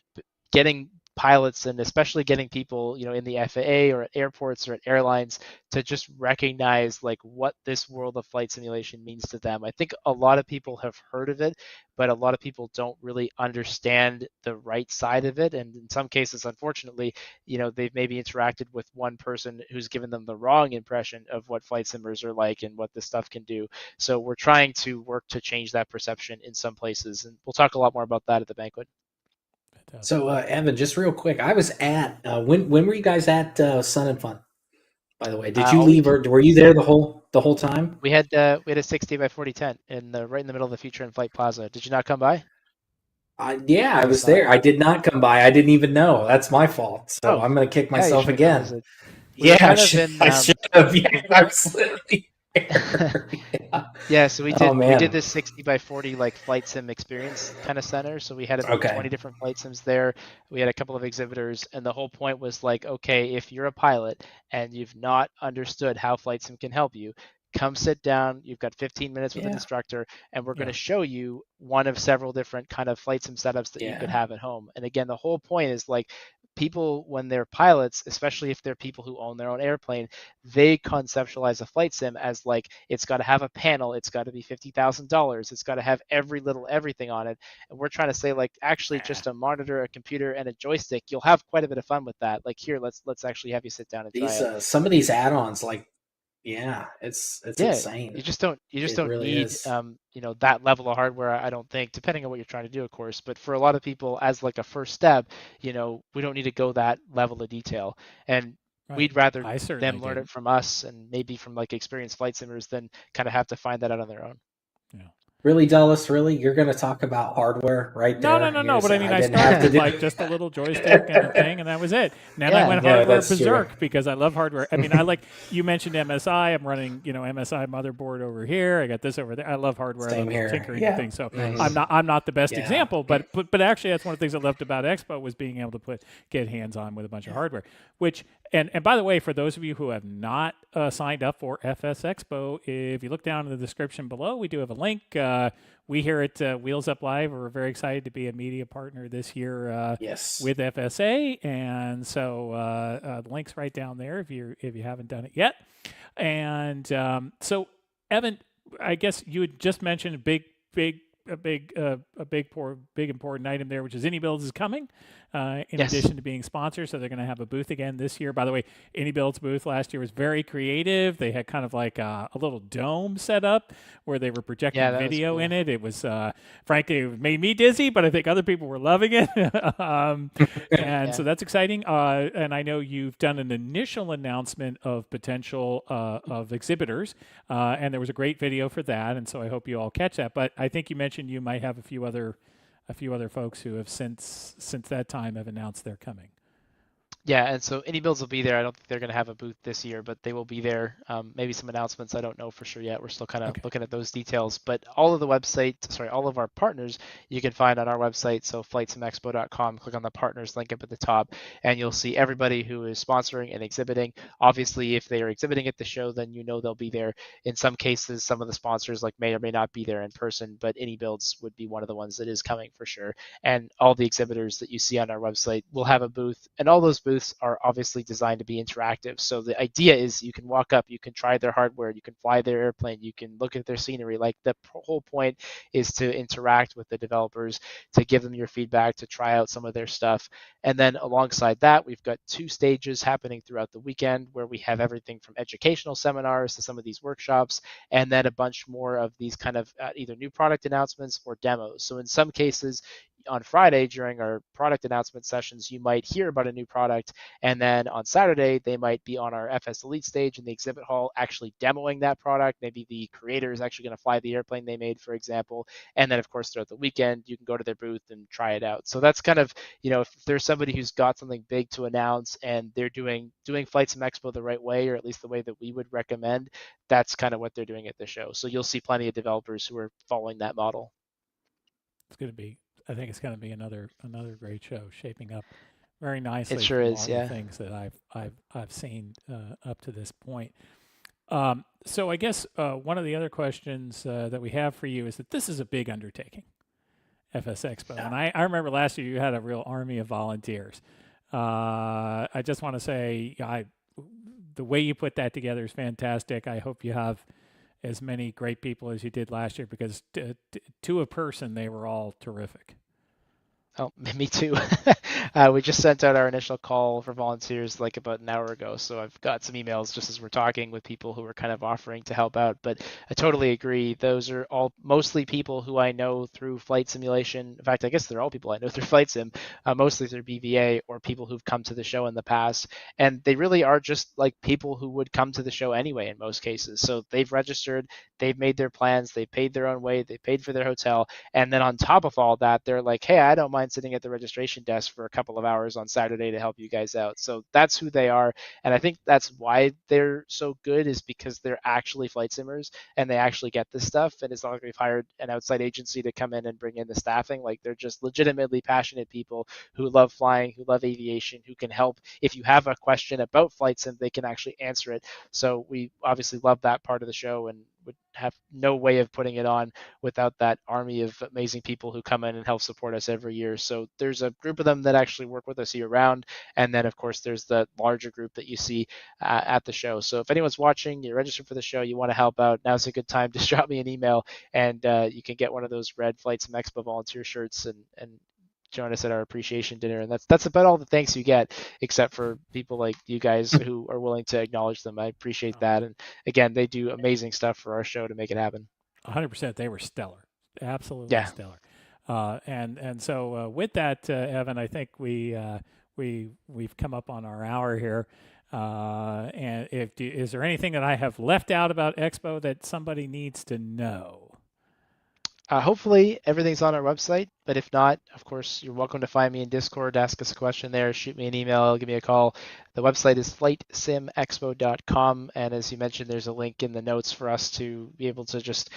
Speaker 3: getting pilots, and especially getting people, in the FAA or at airports or at airlines, to just recognize like what this world of flight simulation means to them. I think a lot of people have heard of it, but a lot of people don't really understand the right side of it. And in some cases, unfortunately, they've maybe interacted with one person who's given them the wrong impression of what flight simmers are like and what this stuff can do. So we're trying to work to change that perception in some places. And we'll talk a lot more about that at the banquet.
Speaker 2: Fantastic.
Speaker 1: So, Evan, just real quick, I was at when were you guys at Sun and Fun? By the way, did you
Speaker 3: All
Speaker 1: leave
Speaker 3: week.
Speaker 1: or were you there the whole time?
Speaker 3: We had a 60 by 40 tent right in the middle of the Future in Flight Plaza. Did you not come by?
Speaker 1: Yeah,
Speaker 3: I
Speaker 1: I
Speaker 3: guess
Speaker 1: was
Speaker 3: not.
Speaker 1: there. I did not come by. I didn't even know. That's my fault. So
Speaker 3: Oh,
Speaker 1: I'm gonna kick
Speaker 3: yeah, you
Speaker 1: myself
Speaker 3: should have come
Speaker 1: again.
Speaker 3: visit. We were
Speaker 1: Yeah,
Speaker 3: kind of in
Speaker 1: I should have. Yeah, I was literally there. Yeah.
Speaker 3: Yeah, so we
Speaker 1: Oh
Speaker 3: did
Speaker 1: man.
Speaker 3: this 60 by 40 like flight sim experience kind of center. So we had about
Speaker 1: Okay.
Speaker 3: 20 different flight sims there. We had a couple of exhibitors, and the whole point was like, okay, if you're a pilot and you've not understood how flight sim can help you, come sit down. You've got 15 minutes with an
Speaker 1: Yeah.
Speaker 3: instructor, and we're going to
Speaker 2: Yeah.
Speaker 3: show you one of several different kind of flight sim setups that you could
Speaker 1: Yeah.
Speaker 3: have at home. And again, the whole point is like, people when they're pilots, especially if they're people who own their own airplane, they conceptualize a flight sim as like, it's got to have a panel, it's got to be $50,000, it's got to have every little everything on it. And we're trying to say like, actually
Speaker 1: Yeah.
Speaker 3: just a monitor, a computer, and a joystick, you'll have quite a bit of fun with that. Like, here, let's actually have you sit down and try
Speaker 1: These
Speaker 3: it.
Speaker 1: some of these add-ons, like, yeah, it's
Speaker 3: Yeah,
Speaker 1: insane.
Speaker 3: you just
Speaker 1: It
Speaker 3: don't
Speaker 1: really
Speaker 3: need
Speaker 1: is.
Speaker 3: that level of hardware, I don't think, depending on what you're trying to do, of course. But for a lot of people, as like a first step, we don't need to go that level of detail. And
Speaker 2: Right.
Speaker 3: we'd rather
Speaker 2: I certainly
Speaker 3: them learn it
Speaker 2: didn't.
Speaker 3: from us and maybe from like experienced flight simmers than kind of have to find that out on their own.
Speaker 2: Yeah.
Speaker 1: Really, Dulles? Really, you're going to talk about hardware right
Speaker 2: No, no,
Speaker 1: there?
Speaker 2: no,
Speaker 1: You're going
Speaker 2: no.
Speaker 1: to
Speaker 2: But
Speaker 1: say
Speaker 2: I mean,
Speaker 1: I
Speaker 2: I
Speaker 1: didn't have
Speaker 2: started
Speaker 1: to
Speaker 2: with
Speaker 1: do?
Speaker 2: like just a little joystick and a thing, and that was it. And then I
Speaker 3: Yeah.
Speaker 2: went
Speaker 1: No,
Speaker 2: hardware
Speaker 1: that's true.
Speaker 2: berserk because I love hardware. I mean, I like you mentioned MSI. I'm running, MSI motherboard over here. I got this over there. I love hardware. I
Speaker 1: Same
Speaker 2: love
Speaker 1: here.
Speaker 2: tinkering with
Speaker 1: Yeah.
Speaker 2: things. So
Speaker 1: Nice.
Speaker 2: I'm not the best
Speaker 1: Yeah.
Speaker 2: example, but actually that's one of the things I loved about Expo was being able to get hands on with a bunch of hardware. Which and by the way, for those of you who have not signed up for FS Expo, if you look down in the description below, we do have a link. We here at Wheels Up Live are very excited to be a media partner this year
Speaker 1: Yes.
Speaker 2: with FSA, and so the link's right down there if you haven't done it yet. And so, Evan, I guess you had just mentioned big important item there, which is AnyBuilds is coming. In
Speaker 3: Yes.
Speaker 2: addition to being sponsors, so they're going to have a booth again this year. By the way, AnyBuild's booth last year was very creative. They had kind of like a little dome set up where they were
Speaker 3: Yeah,
Speaker 2: projecting
Speaker 3: that was
Speaker 2: video in
Speaker 3: cool.
Speaker 2: it. It was, frankly, it made me dizzy, but I think other people were loving it. And
Speaker 3: Yeah.
Speaker 2: so that's exciting. And I know you've done an initial announcement of potential of exhibitors, and there was a great video for that. And so I hope you all catch that. But I think you mentioned you might have a few other folks who have since that time have announced they're coming.
Speaker 3: Yeah, and so AnyBuilds will be there. I don't think they're going to have a booth this year, but they will be there. Maybe some announcements. I don't know for sure yet. We're still kind of
Speaker 2: Okay.
Speaker 3: looking at those details. But all of the all of our partners you can find on our website. So flightsimexpo.com. Click on the partners link up at the top, and you'll see everybody who is sponsoring and exhibiting. Obviously, if they are exhibiting at the show, then they'll be there. In some cases, some of the sponsors may or may not be there in person, but AnyBuilds would be one of the ones that is coming for sure. And all the exhibitors that you see on our website will have a booth, and all those booths are obviously designed to be interactive. So the idea is you can walk up, you can try their hardware, you can fly their airplane, you can look at their scenery. Like the whole point is to interact with the developers, to give them your feedback, to try out some of their stuff. And then alongside that, we've got 2 stages happening throughout the weekend where we have everything from educational seminars to some of these workshops, and then a bunch more of these kind of either new product announcements or demos. So in some cases, on Friday during our product announcement sessions, you might hear about a new product, and then on Saturday they might be on our FS Elite stage in the exhibit hall actually demoing that product. Maybe the creator is actually going to fly the airplane they made, for example. And then of course throughout the weekend you can go to their booth and try it out. So that's kind of, if there's somebody who's got something big to announce and they're doing Flight Sim Expo the right way, or at least the way that we would recommend, that's kind of what they're doing at the show. So you'll see plenty of developers who are following that model.
Speaker 2: It's going to be. I think it's going to be another great show, shaping up very
Speaker 3: It
Speaker 2: nicely
Speaker 3: sure
Speaker 2: from
Speaker 3: is,
Speaker 2: all the
Speaker 3: yeah.
Speaker 2: things that I've seen up to this point. So I guess one of the other questions that we have for you is that this is a big undertaking, FS Expo, and I remember last year you had a real army of volunteers. I just want to say the way you put that together is fantastic. I hope you have as many great people as you did last year because to a person they were all terrific.
Speaker 3: Oh, me too. We just sent out our initial call for volunteers like about an hour ago, so I've got some emails just as we're talking with people who are kind of offering to help out. But I totally agree. Those are all mostly people who I know through flight simulation. In fact, I guess they're all people I know through flight sim, mostly through BVA or people who've come to the show in the past. And they really are just like people who would come to the show anyway in most cases. So they've registered, they've made their plans, they paid their own way, they paid for their hotel, and then on top of all that, they're like, hey, I don't mind sitting at the registration desk for a couple of hours on Saturday to help you guys out. So that's who they are. And I think that's why they're so good, is because they're actually flight simmers and they actually get this stuff. And it's not like we've hired an outside agency to come in and bring in the staffing. Like they're just legitimately passionate people who love flying, who love aviation, who can help. If you have a question about flight sim, they can actually answer it. So we obviously love that part of the show and would have no way of putting it on without that army of amazing people who come in and help support us every year. So there's a group of them that actually work with us year round. And then, of course, there's the larger group that you see at the show. So if anyone's watching, you're registered for the show, you want to help out, now's a good time to drop me an email and you can get one of those red Flight Sim Expo volunteer shirts and join us at our appreciation dinner. And that's about all the thanks you get, except for people like you guys who are willing to acknowledge them. I appreciate that. And again, they do amazing stuff for our show to make it happen.
Speaker 2: 100%. They were stellar, absolutely
Speaker 3: Yeah.
Speaker 2: stellar. And so with that, Evan, I think we we've come up on our hour here. And is there anything that I have left out about Expo that somebody needs to know?
Speaker 3: Hopefully everything's on our website, but if not, of course, you're welcome to find me in Discord, ask us a question there, shoot me an email, give me a call. The website is flightsimexpo.com, and as you mentioned, there's a link in the notes for us to be able to just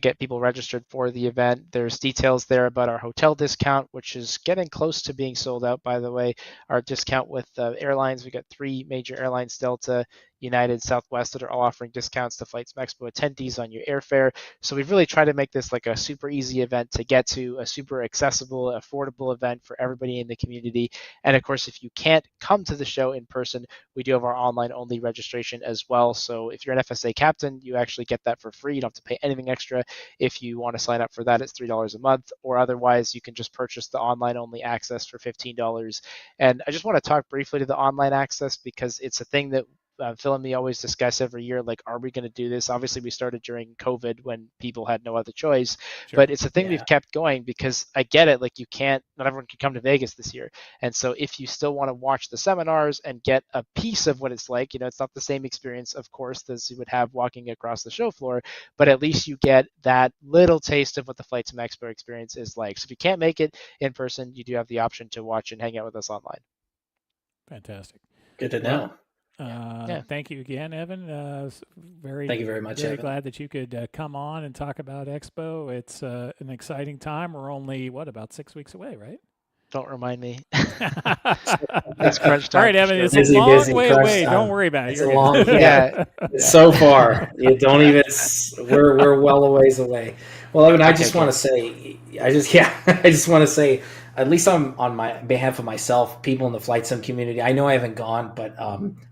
Speaker 3: get people registered for the event. There's details there about our hotel discount, which is getting close to being sold out, by the way. Our discount with airlines, we got 3 major airlines, Delta, United, Southwest, that are all offering discounts to Flight Sim Expo attendees on your airfare. So we've really tried to make this like a super easy event to get to, a super accessible, affordable event for everybody in the community. And of course, if you can't come to the show in person, we do have our online only registration as well. So if you're an FSA captain, you actually get that for free. You don't have to pay anything extra. If you want to sign up for that, it's $3 a month, or otherwise you can just purchase the online only access for $15. And I just want to talk briefly to the online access because it's a thing that Phil and me always discuss every year, like, are we going to do this? Obviously, we started during COVID when people had no other choice,
Speaker 2: Sure.
Speaker 3: but it's a thing we've kept going because I get it. Like, not everyone can come to Vegas this year. And so if you still want to watch the seminars and get a piece of what it's like, it's not the same experience, of course, as you would have walking across the show floor, but at least you get that little taste of what the Flight Sim Expo experience is like. So if you can't make it in person, you do have the option to watch and hang out with us online.
Speaker 2: Fantastic.
Speaker 1: Good to know.
Speaker 2: Thank you again, Evan.
Speaker 1: Thank you very much.
Speaker 2: Very
Speaker 1: Evan.
Speaker 2: glad that you could come on and talk about Expo. It's an exciting time. We're only about 6 weeks away, right?
Speaker 3: Don't remind me. It's crunch time.
Speaker 2: All right, Evan. It's
Speaker 1: busy,
Speaker 2: a long
Speaker 1: busy,
Speaker 2: way away. Don't worry about it.
Speaker 1: It's
Speaker 2: You're
Speaker 1: a long,
Speaker 3: yeah.
Speaker 1: So far, you don't even. We're well a ways away. Well, Evan, I just want to say, I just want to say, at least on my behalf of myself, people in the flight sim community. I know I haven't gone, but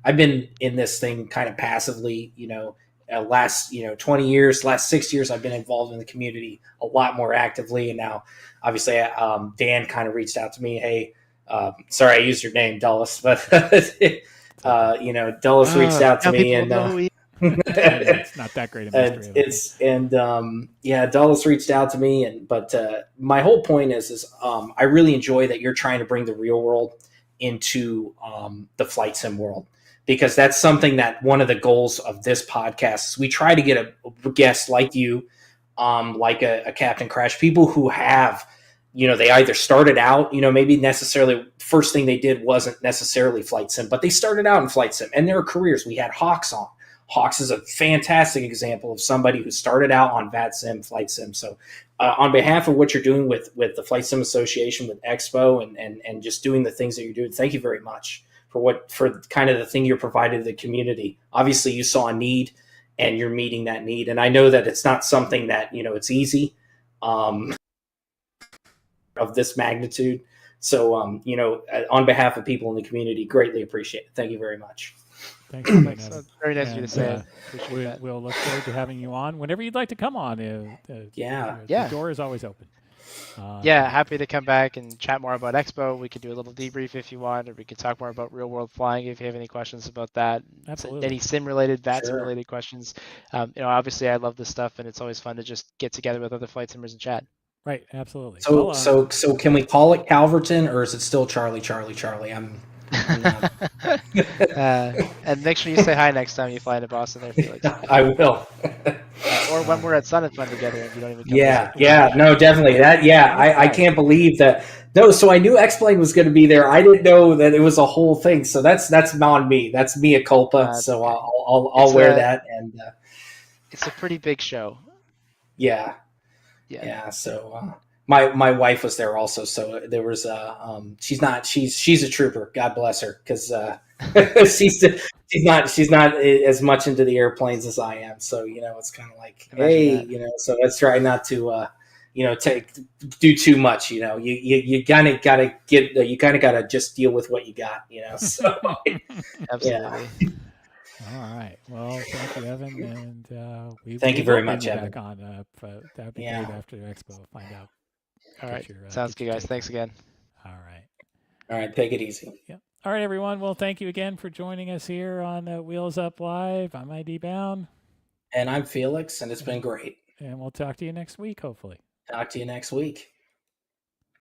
Speaker 1: I've been in this thing kind of passively. Last 20 years, last 6 years, I've been involved in the community a lot more actively, and now, obviously, Dan kind of reached out to me. Hey, sorry, I used your name, Dulles, but Dulles reached out to me, and
Speaker 2: it's not that great a mystery.
Speaker 1: Dulles reached out to me, but my whole point is I really enjoy that you're trying to bring the real world into the flight sim world, because that's something that one of the goals of this podcast is we try to get a guest like you, like a Captain Crash, people who have, they either started out, maybe necessarily first thing they did wasn't necessarily flight sim, but they started out in flight sim and their careers. We had Hawks on. Hawks is a fantastic example of somebody who started out on Vatsim, flight sim. So on behalf of what you're doing with the Flight Sim Association, with Expo, and just doing the things that you're doing, thank you very much for kind of the thing you're providing to the community. Obviously, you saw a need and you're meeting that need. And I know that it's not something that, it's easy of this magnitude. So, on behalf of people in the community, greatly appreciate it. Thank you very much.
Speaker 2: Thanks for letting us.
Speaker 3: Very nice of you to say it.
Speaker 2: We'll look forward to having you on whenever you'd like to come on. The door is always open.
Speaker 3: Happy to come back and chat more about Expo. We could do a little debrief if you want, or we could talk more about real world flying if you have any questions about that.
Speaker 2: Absolutely.
Speaker 3: Any sim related, Vatsim related questions. Obviously I love this stuff, and it's always fun to just get together with other flight simmers and chat.
Speaker 2: Right, absolutely.
Speaker 1: So can we call it Calverton, or is it still Charlie? I'm not.
Speaker 3: And make sure you say hi next time you fly into Boston there, Felix.
Speaker 1: I will.
Speaker 3: Or when we're at Sun and Fun together and you don't even come
Speaker 1: no, definitely. I can't believe that. No, so I knew X-Plane was going to be there. I didn't know that it was a whole thing. So that's on me. That's mea culpa. So okay. I'll wear that. And
Speaker 3: it's a pretty big show.
Speaker 1: Yeah. So my wife was there also. So there was she's a trooper. God bless her, because she's not as much into the airplanes as I am. So it's kind of like, so let's try not to do too much. You kind of gotta just deal with what you got. So
Speaker 3: absolutely.
Speaker 1: Yeah.
Speaker 2: All right. Well, thank you, Evan, and
Speaker 1: thank you very much, Evan.
Speaker 2: Back on. That'd be great after Expo. Find out.
Speaker 3: All right. Sounds good, guys. Thanks again.
Speaker 2: All right.
Speaker 1: All right. Take it easy.
Speaker 2: Yeah. All right, everyone. Well, thank you again for joining us here on Wheels Up Live. I'm ID Bound.
Speaker 1: And I'm Felix, and it's been great.
Speaker 2: And we'll talk to you next week, hopefully.
Speaker 1: Talk to you next week.